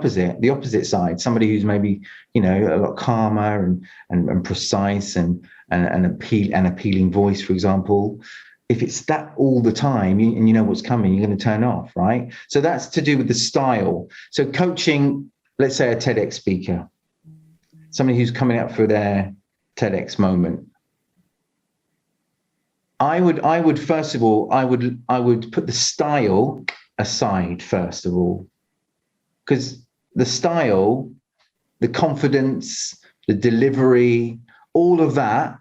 opposite side. Somebody who's maybe, you know, a lot calmer and precise and appealing voice, for example. If it's that all the time and you know what's coming, you're going to turn off, right? So that's to do with the style. So coaching, let's say a TEDx speaker, somebody who's coming up for their TEDx moment. I would first of all, I would put the style aside first of all, because the style, the confidence, the delivery, all of that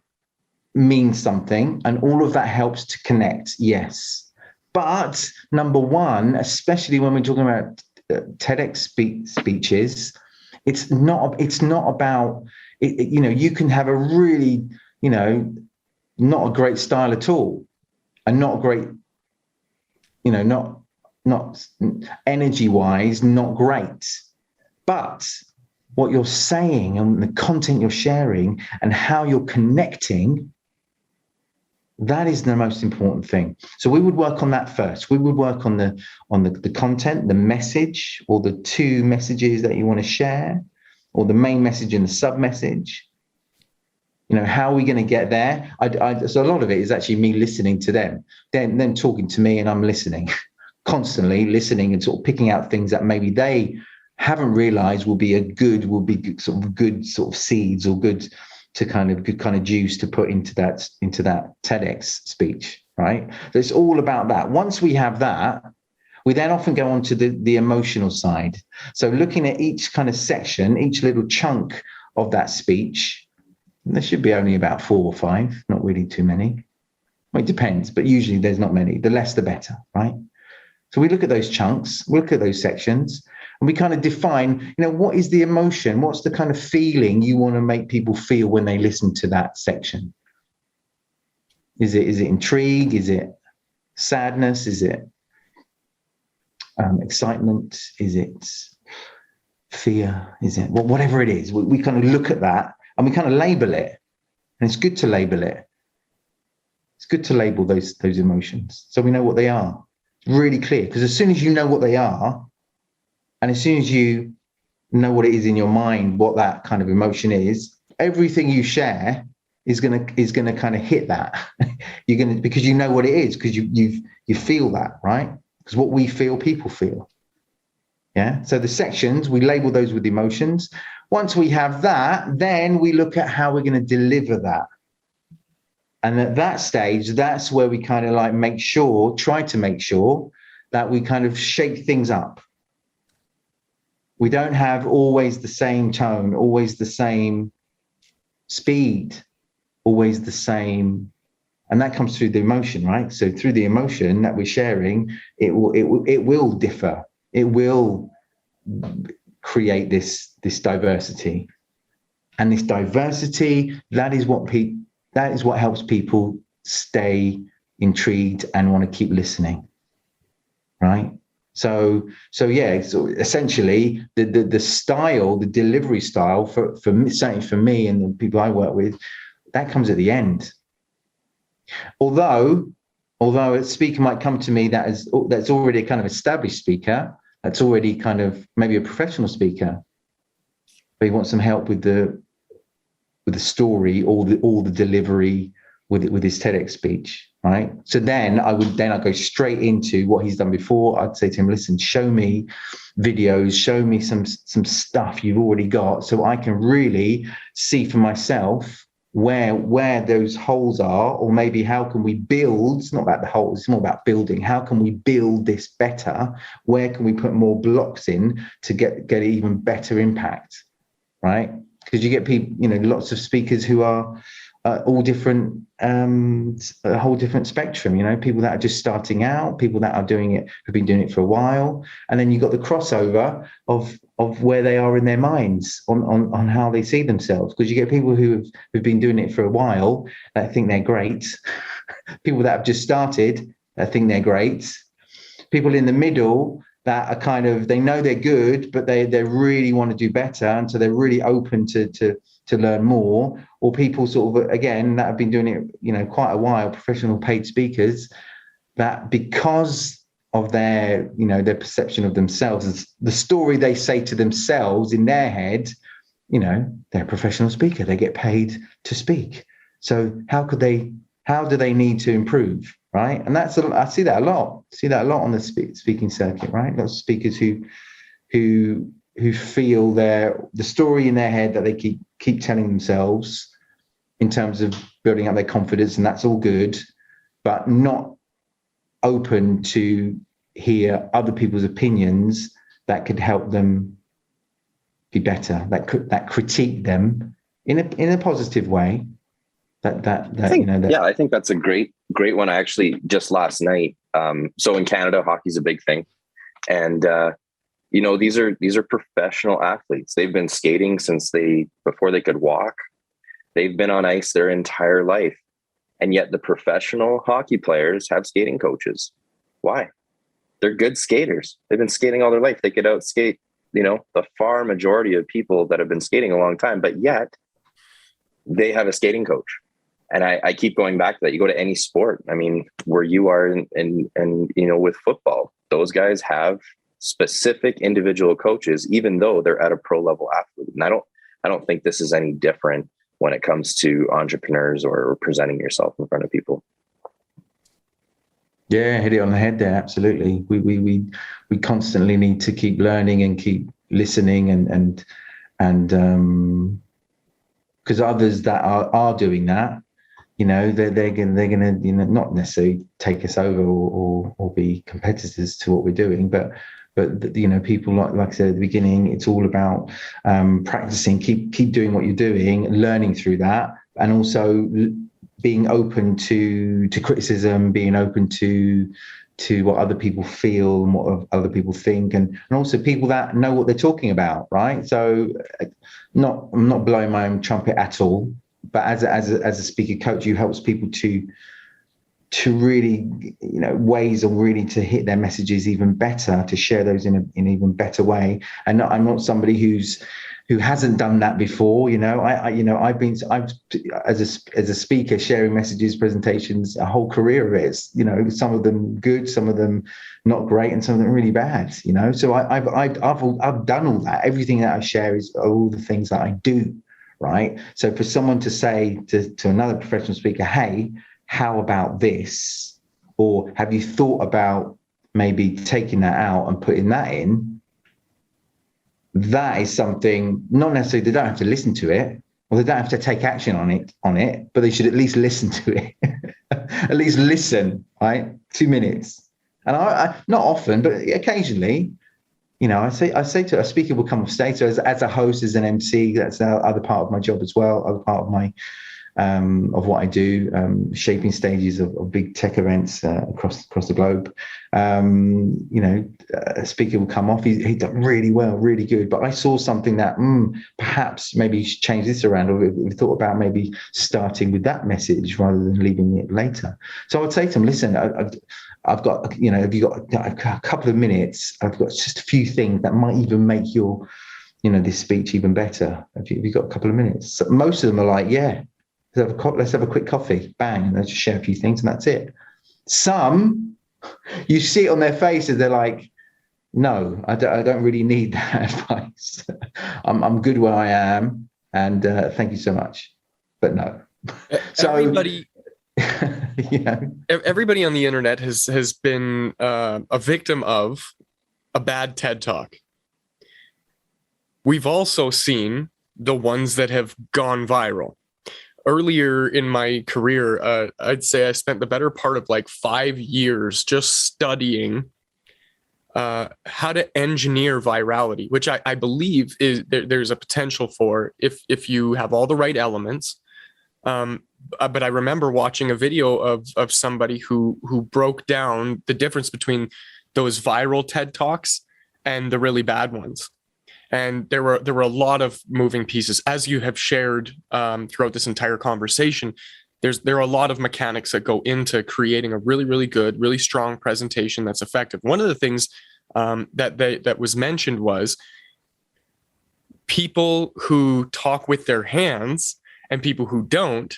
means something, and all of that helps to connect, yes. But number one, especially when we're talking about TEDx speeches, it's not about it, you know, you can have a really, you know, not a great style at all, and not great, you know, not energy wise, not great. But what you're saying and the content you're sharing and how you're connecting That is the most important thing. So we would work on that first. We would work on the content, the message, or the two messages that you want to share, or the main message and the sub message. You know, how are we going to get there? So a lot of it is actually me listening to them, then them talking to me, and I'm listening, constantly listening and sort of picking out things that maybe they haven't realized will be good sort of seeds, or good kind of juice to put into that TEDx speech, right? So it's all about that. Once we have that, we then often go on to the emotional side. So looking at each kind of section, each little chunk of that speech, there should be only about 4 or 5, not really too many. Well, it depends, but usually there's not many. The less, the better, right? So we look at those chunks, we look at those sections, and we kind of define, what is the emotion? What's the kind of feeling you want to make people feel when they listen to that section? Is it intrigue? Is it sadness? Is it excitement? Is it fear? Is it whatever it is? We kind of look at that and we kind of label it. And it's good to label it. It's good to label those emotions so we know what they are. It's really clear, because as soon as you know what they are, and as soon as you know what it is in your mind, what that kind of emotion is, everything you share is gonna kind of hit that. Because you know what it is, because you feel that, right? Because what we feel, people feel. Yeah. So the sections, we label those with emotions. Once we have that, then we look at how we're going to deliver that. And at that stage, that's where we kind of try to make sure that we kind of shake things up. We don't have always the same tone, always the same speed, always the same. And that comes through the emotion, right? So through the emotion that we're sharing, it will differ. It will create this diversity. And this diversity, that is what helps people stay intrigued and want to keep listening, right? So essentially the style, the delivery style for me, certainly for me and the people I work with, that comes at the end. Although a speaker might come to me that's already a kind of established speaker, that's already kind of maybe a professional speaker, but he wants some help with the story or the delivery with his TEDx speech, right? So then I'd go straight into what he's done before. I'd say to him, listen, show me videos, show me some stuff you've already got, so I can really see for myself where those holes are, or maybe how can we build. It's not about the holes, it's more about building. How can we build this better? Where can we put more blocks in to get even better impact, right? Because you get people, lots of speakers who are all different, a whole different spectrum, people that are just starting out, people that are have been doing it for a while. And then you've got the crossover of where they are in their minds on how they see themselves. Because you get people who've been doing it for a while that think they're great. People that have just started that think they're great. People in the middle that are kind of, they know they're good, but they really want to do better. And so they're really open to learn more. Or people sort of, again, that have been doing it, quite a while, professional paid speakers, that because of their perception of themselves, the story they say to themselves in their head, they're a professional speaker, they get paid to speak. So how do they need to improve? Right. And I see that a lot. On the speaking circuit, right? Lots of speakers who feel the story in their head that they keep telling themselves in terms of building up their confidence, and that's all good, but not open to hear other people's opinions that could help them be better, that critique them in a positive way. I think that's a great one. I actually just last night. So in Canada, hockey's a big thing, and these are professional athletes. They've been skating since before they could walk. They've been on ice their entire life, and yet the professional hockey players have skating coaches. Why? They're good skaters. They've been skating all their life. They could outskate, the far majority of people that have been skating a long time, but yet they have a skating coach. And I keep going back to that. You go to any sport. I mean, where you are in with football, those guys have specific individual coaches, even though they're at a pro level athlete. And I don't think this is any different when it comes to entrepreneurs or presenting yourself in front of people. Yeah, hit it on the head there. Absolutely. We constantly need to keep learning and keep listening and because others that are doing that, they're gonna not necessarily take us over or be competitors to what we're doing, but people like I said at the beginning, it's all about practicing, keep doing what you're doing, learning through that, and also being open to criticism, being open to what other people feel and what other people think, and also people that know what they're talking about, right? So I'm not blowing my own trumpet at all, but as a speaker coach, you helps people to really, ways of really to hit their messages even better, to share those in an even better way. And I'm not somebody who hasn't done that before. I've been as a speaker sharing messages, presentations, a whole career of it. Some of them good, some of them not great, and some of them really bad. So I've done all that. Everything that I share is all the things that I do. Right. So for someone to say to another professional speaker, hey, how about this? Or have you thought about maybe taking that out and putting that in? That is something, not necessarily, they don't have to listen to it, or they don't have to take action on it, but they should at least listen to it. At least listen, right? 2 minutes. And I not often, but occasionally, I say to a speaker will come off stage. So as a host, as an MC, that's the other part of my job as well, other part of my of what I do, shaping stages of big tech events across the globe. A speaker will come off. He done really well, really good. But I saw something that perhaps maybe change this around, or we thought about maybe starting with that message rather than leaving it later. So I would say to them, listen, I've got, have you got a couple of minutes? I've got just a few things that might even make your, this speech even better. Have you got a couple of minutes? So most of them are like, yeah. Let's have a quick coffee, bang, and let's just share a few things, and that's it. Some, you see it on their faces, they're like, no, I don't really need that advice. I'm good where I am, and thank you so much, but no. So everybody on the internet has been a victim of a bad TED Talk. We've also seen the ones that have gone viral. Earlier in my career, I'd say I spent the better part of like 5 years just studying how to engineer virality, which I believe is there's a potential for if you have all the right elements. But I remember watching a video of somebody who broke down the difference between those viral TED Talks and the really bad ones. And there were a lot of moving pieces, as you have shared throughout this entire conversation. There are a lot of mechanics that go into creating a really, really good, really strong presentation that's effective. One of the things that was mentioned was people who talk with their hands and people who don't.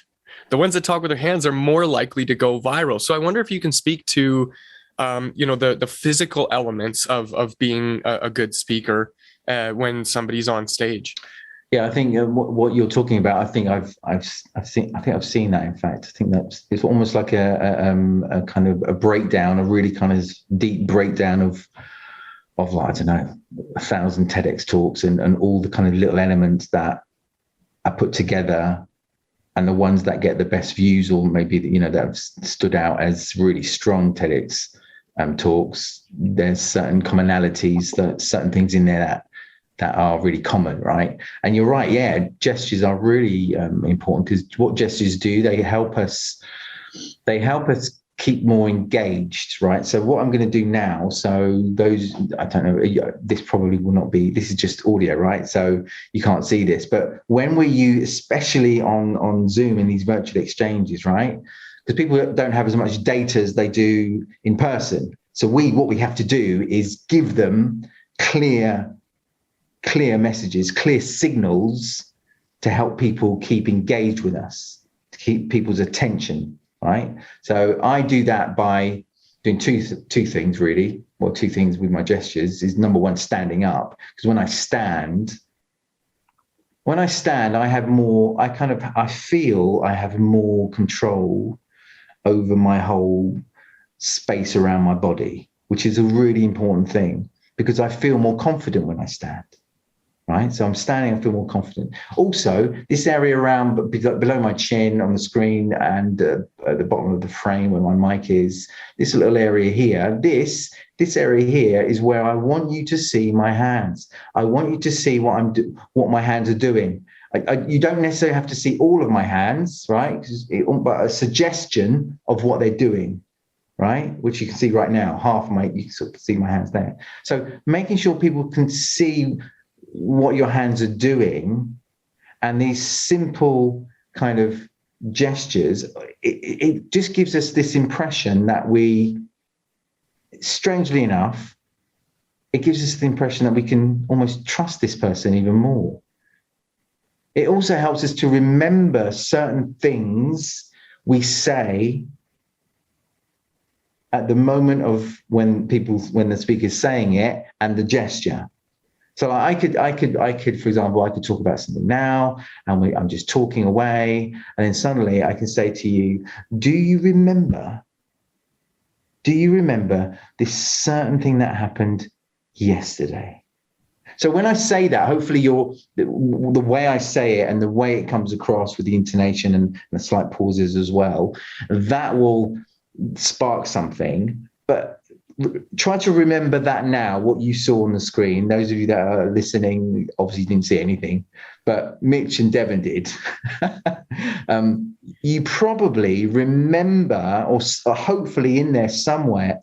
The ones that talk with their hands are more likely to go viral. So I wonder if you can speak to the physical elements of being a good speaker when somebody's on stage. Yeah, I think what you're talking about, I think I've seen that. In fact, I think that it's almost like a kind of a breakdown, a really kind of deep breakdown of like, I don't know, 1,000 TEDx talks and all the kind of little elements that are put together, and the ones that get the best views, or maybe that have stood out as really strong TEDx talks. There's certain commonalities, that certain things in there that are really common, right? And you're right, yeah, gestures are really important, because what gestures do, they help us keep more engaged, right? So what I'm going to do now, so those, I don't know, this probably will not be, this is just audio, right? So you can't see this, but when especially on Zoom in these virtual exchanges, right? Because people don't have as much data as they do in person. So what we have to do is give them clear messages, clear signals to help people keep engaged with us, to keep people's attention, right? So I do that by doing two things really. Well, two things with my gestures is number one, standing up. Because when I stand, I have more, I feel I have more control over my whole space around my body, which is a really important thing because I feel more confident when I stand. Right. So I'm standing, I feel more confident. Also, this area around below my chin on the screen and at the bottom of the frame where my mic is, this little area here, this area here is where I want you to see my hands. I want you to see what my hands are doing. You don't necessarily have to see all of my hands, right? But a suggestion of what they're doing, right? Which you can see right now, you can sort of see my hands there. So making sure people can see what your hands are doing and these simple kind of gestures, it just gives us this impression that strangely enough, it gives us the impression that we can almost trust this person even more. It also helps us to remember certain things we say at the moment of when the speaker's saying it and the gesture. So I could, for example, I could talk about something now, and I'm just talking away, and then suddenly I can say to you, do you remember this certain thing that happened yesterday? So when I say that, hopefully the way I say it and the way it comes across with the intonation and the slight pauses as well, that will spark something. But try to remember that now, what you saw on the screen. Those of you that are listening obviously didn't see anything, but Mitch and Devon did. You probably remember, or hopefully in there somewhere,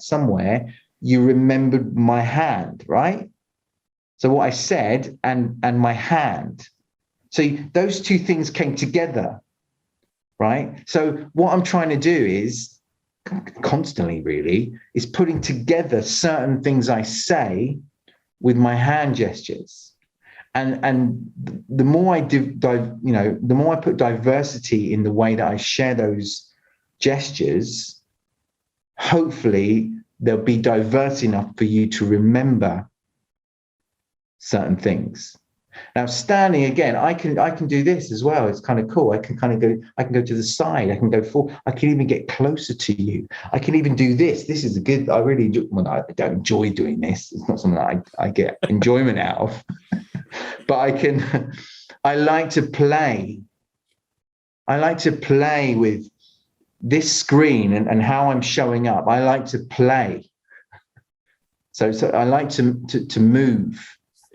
you remembered my hand, right? So what I said and my hand. So those two things came together, right? So what I'm trying to do is constantly really is putting together certain things I say with my hand gestures, and the more I the more I put diversity in the way that I share those gestures, hopefully they'll be diverse enough for you to remember certain things. Now, standing again, I can do this as well. It's kind of cool. I can go to the side. I can go forward. I can even get closer to you. I can even do this. This is I really enjoy. Well, I don't enjoy doing this. It's not something that I get enjoyment out of. But I like to play. I like to play with this screen and how I'm showing up. I like to play. So I like to move.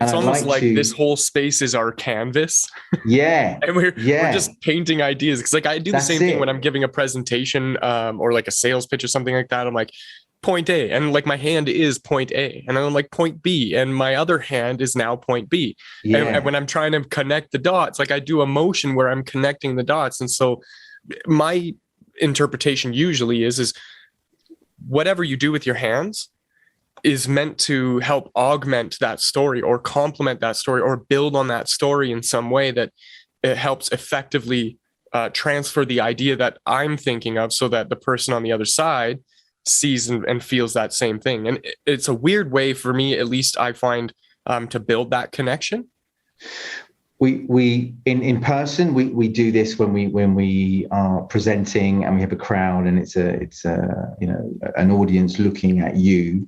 It's almost like this whole space is our canvas. Yeah. And we're just painting ideas. Because I do the same thing when I'm giving a presentation or like a sales pitch or something like that. I'm like, point A. And like my hand is point A. And I'm like point B. And my other hand is now point B. Yeah. And when I'm trying to connect the dots, like I do a motion where I'm connecting the dots. And so my interpretation usually is whatever you do with your hands is meant to help augment that story or complement that story or build on that story in some way that it helps effectively transfer the idea that I'm thinking of so that the person on the other side sees and feels that same thing. And it's a weird way for me, at least I find, to build that connection. We in person, we do this when we are presenting and we have a crowd and it's an audience looking at you.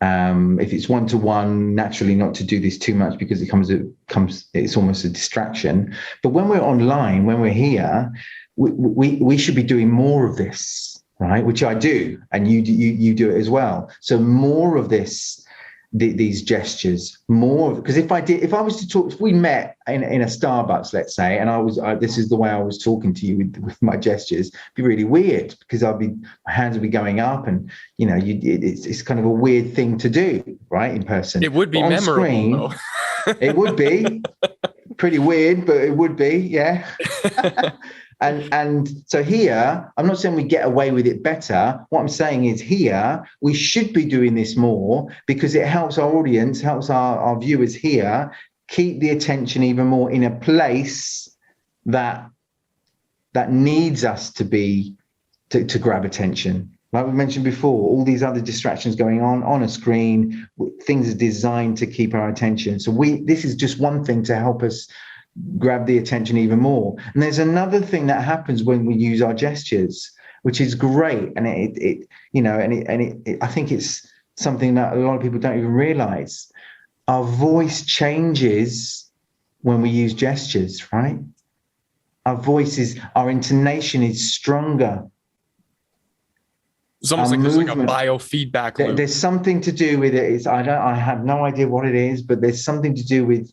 If it's one-to-one, naturally not to do this too much because it's almost a distraction. But when we're online, when we're here, we should be doing more of this, right? Which I do, and you do it as well. So more of this, these gestures, more, because if I was to talk, if we met in a Starbucks, let's say, and this is the way I was talking to you with my gestures, it'd be really weird because my hands would be going up, and it's kind of a weird thing to do, right, in person. It would be memorable, though. It would be pretty weird, but it would be, yeah. And so here, I'm not saying we get away with it better. What I'm saying is here, we should be doing this more because it helps our audience, helps our viewers here keep the attention even more in a place that that needs us to grab attention. Like we mentioned before, all these other distractions going on a screen, things are designed to keep our attention. So this is just one thing to help us grab the attention even more. And there's another thing that happens when we use our gestures, which is great. And I think it's something that a lot of people don't even realize. Our voice changes when we use gestures, right? Our intonation is stronger. It's almost like there's like a biofeedback loop. There's something to do with it. I have no idea what it is, but there's something to do with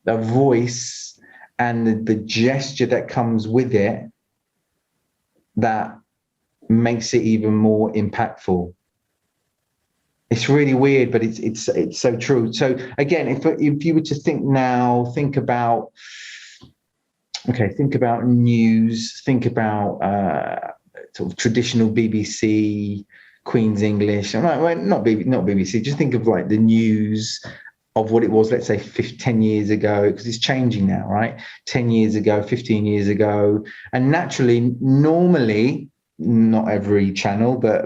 the voice and the gesture that comes with it that makes it even more impactful. It's really weird, but it's so true. So again, if you were to think about news, think about sort of traditional BBC, Queen's English, well, not BBC, just think of like the news of what it was, let's say 10 years ago, because it's changing now, right? 10 years ago, 15 years ago. And naturally, normally, not every channel, but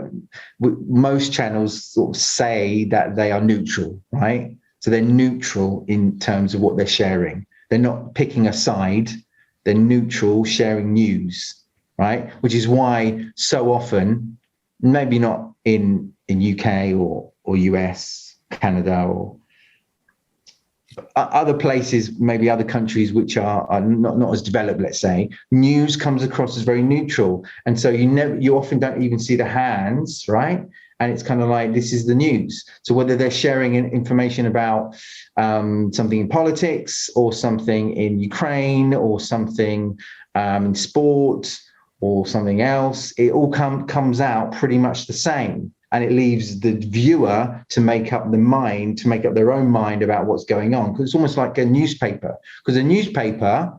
most channels sort of say that they are neutral, right? So they're neutral in terms of what they're sharing. They're not picking a side, they're neutral, sharing news, right? Which is why so often, maybe not in UK or US, Canada, or other places, maybe other countries which are not as developed, let's say, news comes across as very neutral. And so you often don't even see the hands, right? And it's kind of like, this is the news. So whether they're sharing information about something in politics or something in Ukraine or something in sport or something else, it all comes out pretty much the same. And it leaves the viewer to make up their own mind about what's going on. Because it's almost like a newspaper. Because a newspaper,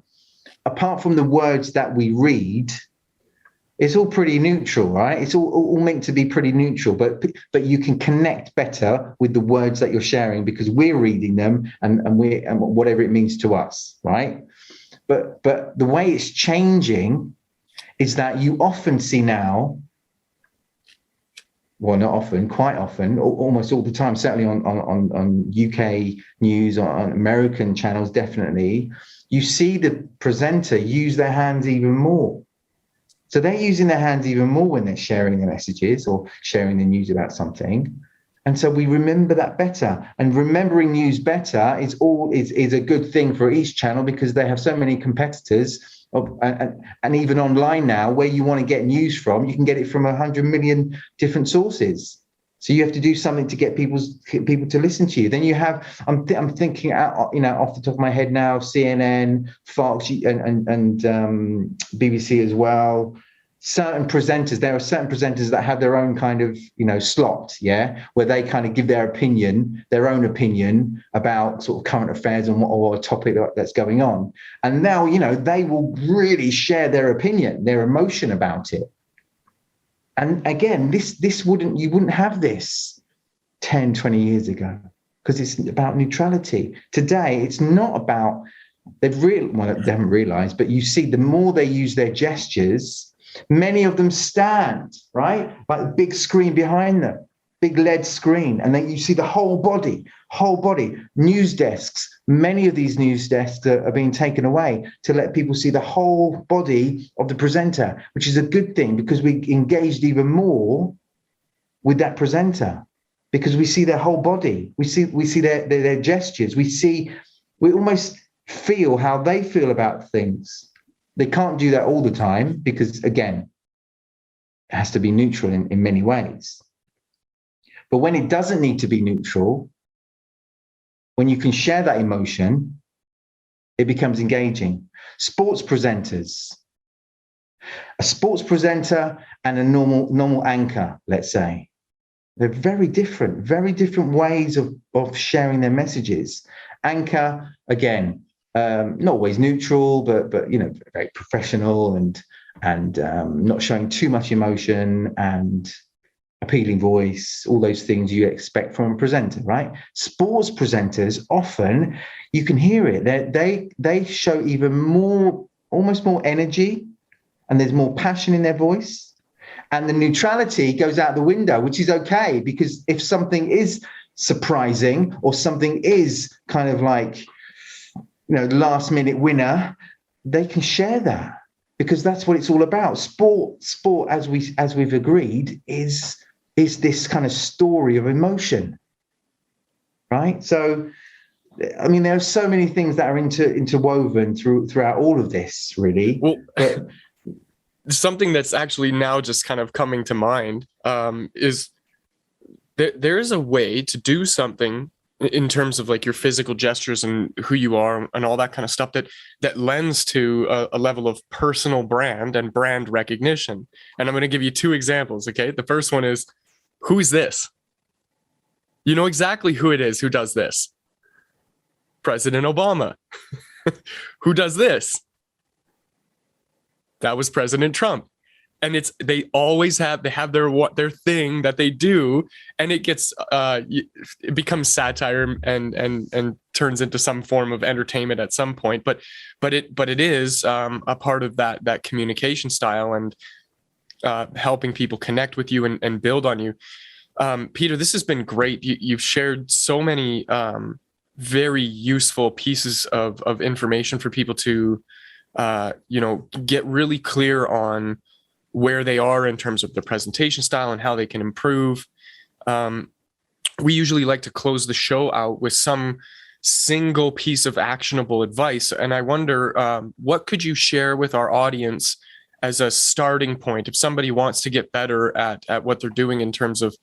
apart from the words that we read, it's all pretty neutral, right? It's all meant to be pretty neutral, but you can connect better with the words that you're sharing because we're reading them and whatever it means to us, right? But the way it's changing is that you often see now, well, not often, quite often, almost all the time, certainly on UK news, on American channels, definitely, you see the presenter use their hands even more. So they're using their hands even more when they're sharing their messages or sharing the news about something. And so we remember that better. And remembering news better is a good thing for each channel because they have so many competitors. And even online now, where you want to get news from, you can get it from 100 million different sources. So you have to do something to get people to listen to you. Then you have, I'm thinking out, off the top of my head now, CNN, Fox, and BBC as well. There are certain presenters that have their own kind of, slot, where they kind of give their own opinion about sort of current affairs or a topic that's going on. And now, they will really share their opinion, their emotion about it. And again, you wouldn't have this 10, 20 years ago because it's about neutrality. Today, it's not about, they haven't realized, but you see the more they use their gestures, many of them stand, right? Like a big screen behind them, big LED screen. And then you see the whole body. News desks. Many of these news desks are being taken away to let people see the whole body of the presenter, which is a good thing because we engaged even more with that presenter because we see their whole body. We see their gestures. We almost feel how they feel about things. They can't do that all the time because, again, it has to be neutral in many ways. But when it doesn't need to be neutral, when you can share that emotion, it becomes engaging. Sports presenters. A sports presenter and a normal anchor, let's say. They're very different ways of sharing their messages. Anchor, again, not always neutral, but very professional and not showing too much emotion and appealing voice, all those things you expect from a presenter, right? Sports presenters, often you can hear it. They show even more, almost more energy and there's more passion in their voice, and the neutrality goes out the window, which is okay, because if something is surprising or something is kind of like, last minute winner, they can share that, because that's what it's all about. Sport, as we've agreed, is this kind of story of emotion, right? So, I mean, there are so many things that are interwoven throughout all of this, really. Well, something that's actually now just kind of coming to mind is that there is a way to do something in terms of like your physical gestures and who you are and all that kind of stuff that lends to a level of personal brand and brand recognition. And I'm going to give you two examples. Okay. The first one is, who's this? You know exactly who it is who does this. President Obama. Who does this? That was President Trump. And they have their thing that they do, and it gets it becomes satire and turns into some form of entertainment at some point. But it is a part of that communication style and helping people connect with you and build on you. Peter, this has been great. You've shared so many very useful pieces of information for people to get really clear on where they are in terms of the presentation style and how they can improve. We usually like to close the show out with some single piece of actionable advice. And I wonder, what could you share with our audience as a starting point if somebody wants to get better at what they're doing in terms of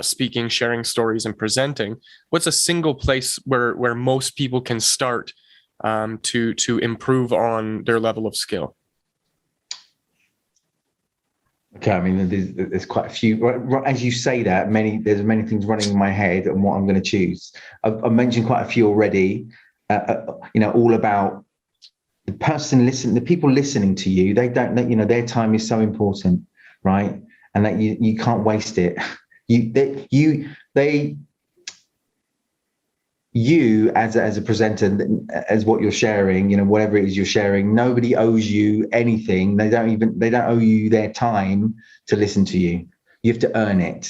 speaking, sharing stories, and presenting? What's a single place where most people can start to improve on their level of skill? Okay, I mean, there's quite a few. As you say that, there's many things running in my head and what I'm going to choose. I've mentioned quite a few already. All about the people listening to you. They don't, their time is so important, right? And that you can't waste it. You as a presenter, as what you're sharing, whatever it is you're sharing, nobody owes you anything. They don't owe you their time to listen to you. You have to earn it.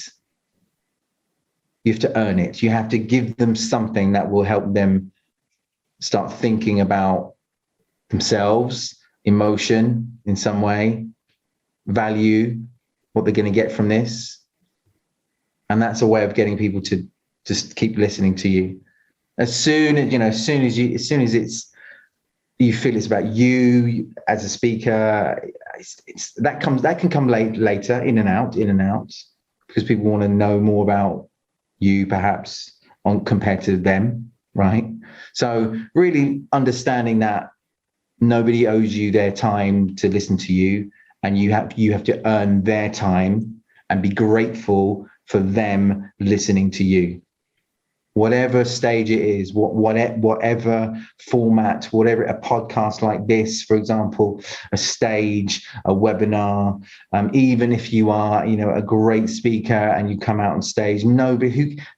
You have to give them something that will help them start thinking about themselves, emotion in some way, value, what they're going to get from this. And that's a way of getting people to just keep listening to you. As soon as you feel it's about you as a speaker, that can come later, in and out, because people want to know more about you, perhaps compared to them, right? So really understanding that nobody owes you their time to listen to you, and you have to earn their time and be grateful for them listening to you. Whatever stage it is, whatever format, whatever, a podcast like this, for example, a stage, a webinar, even if you are, a great speaker and you come out on stage,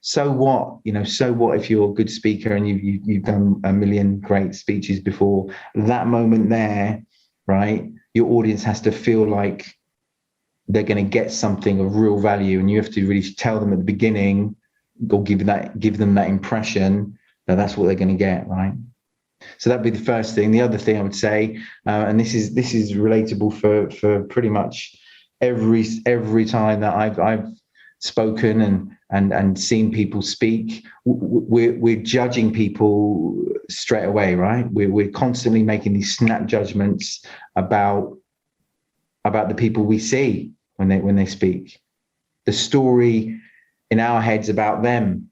so what if you're a good speaker and you've done a million great speeches before? That moment there, right? Your audience has to feel like they're going to get something of real value, and you have to really tell them at the beginning, or give them that impression that that's what they're going to get, right? So that'd be the first thing. The other thing I would say, and this is relatable for pretty much every time that I've spoken and seen people speak, we're judging people straight away, right? We're constantly making these snap judgments about the people we see when they speak. The story in our heads about them,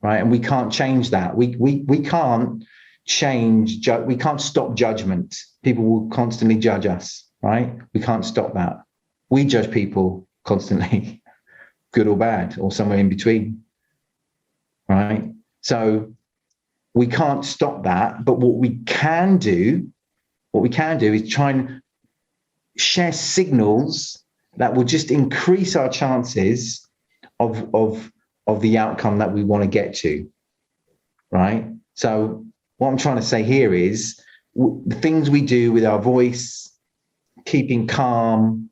right? And we can't change that. We can't change. We can't stop judgment. People will constantly judge us, right? We can't stop that. We judge people constantly, good or bad, or somewhere in between, right? So we can't stop that. But what we can do is try and share signals that will just increase our chances of the outcome that we want to get to, right? So what I'm trying to say here is the things we do with our voice, keeping calm,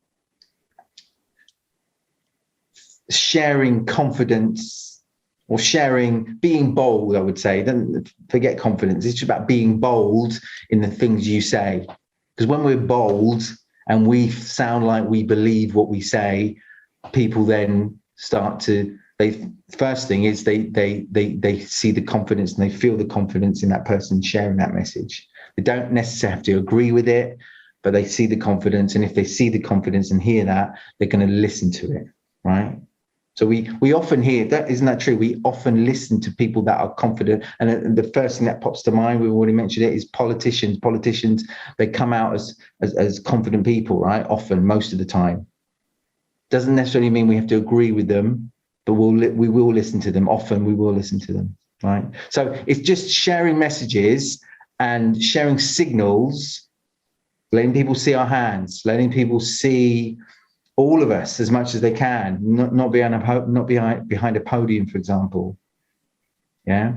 sharing confidence, or being bold, I would say. Don't forget confidence. It's about being bold in the things you say. Because when we're bold and we sound like we believe what we say, people then start to, first thing is they see the confidence and they feel the confidence in that person sharing that message. They don't necessarily have to agree with it, but they see the confidence. And if they see the confidence and hear that, they're going to listen to it, right? So we often hear that, isn't that true? We often listen to people that are confident. And the first thing that pops to mind, we've already mentioned it, is politicians. Politicians, they come out as confident people, right? Often, most of the time. Doesn't necessarily mean we have to agree with them, but we will listen to them. Often we will listen to them, right? So it's just sharing messages and sharing signals, letting people see our hands, letting people see all of us as much as they can, not behind a podium, for example. Yeah,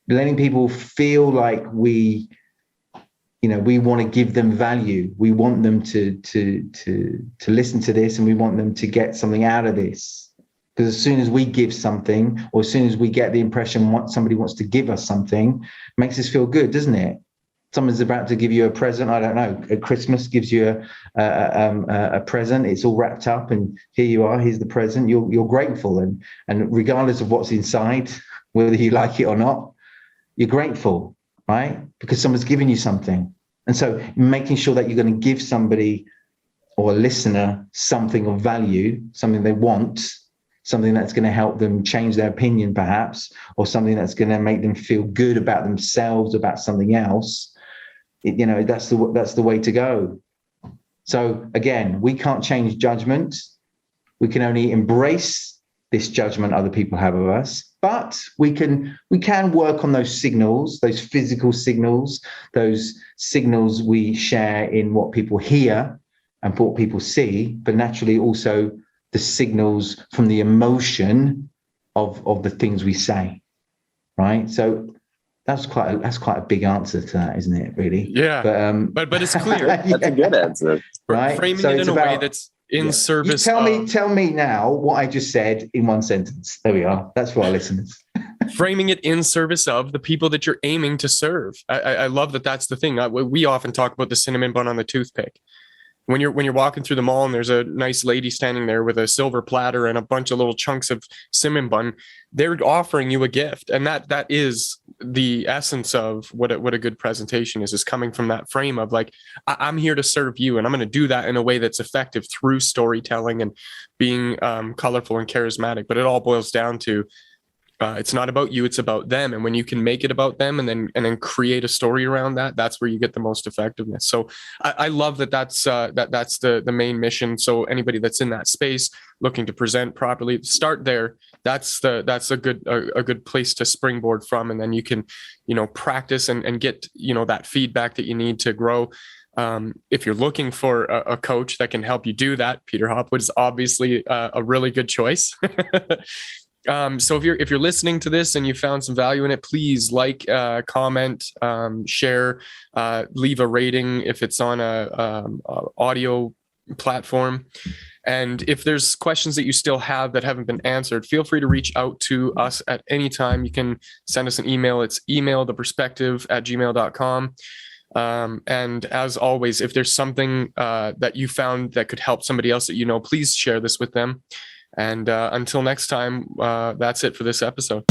letting people feel like we want to give them value. We want them to listen to this, and we want them to get something out of this. Because as soon as we give something, or as soon as we get the impression somebody wants to give us something, it makes us feel good, doesn't it? Someone's about to give you a present. I don't know. At Christmas gives you a present. It's all wrapped up, and here you are. Here's the present. You're grateful, and regardless of what's inside, whether you like it or not, you're grateful, right? Because someone's giving you something. And so, making sure that you're going to give somebody or a listener something of value, something they want, something that's going to help them change their opinion, perhaps, or something that's going to make them feel good about themselves, about something else. That's the way to go. So again, we can't change judgment. We can only embrace this judgment other people have of us, but we can work on those signals, those physical signals, those signals we share in what people hear and what people see, but naturally also the signals from the emotion of the things we say, right? So that's quite a big answer to that, isn't it? Really? Yeah. But it's clear. That's a good answer, right? Framing it in a way that's in service. Tell me now what I just said in one sentence. There we are. That's for our listeners. Framing it in service of the people that you're aiming to serve. I love that. That's the thing. We often talk about the cinnamon bun on the toothpick. When you're walking through the mall and there's a nice lady standing there with a silver platter and a bunch of little chunks of cinnamon bun, they're offering you a gift. And that is the essence of what a good presentation is coming from that frame of like, I'm here to serve you, and I'm going to do that in a way that's effective through storytelling and being colorful and charismatic. But it all boils down to it's not about you, it's about them. And when you can make it about them and then create a story around that, that's where you get the most effectiveness. So I love that's the main mission. So anybody that's in that space looking to present properly, start there. That's a good place to springboard from. And then you can, practice and get, that feedback that you need to grow. If you're looking for a coach that can help you do that, Peter Hopwood is obviously a really good choice. So if you're listening to this and you found some value in it, please like, comment, share, leave a rating if it's on a audio platform. And if there's questions that you still have that haven't been answered, feel free to reach out to us at any time. You can send us an email. It's emailtheperspective@gmail.com. And as always, if there's something that you found that could help somebody else that please share this with them. And until next time, that's it for this episode.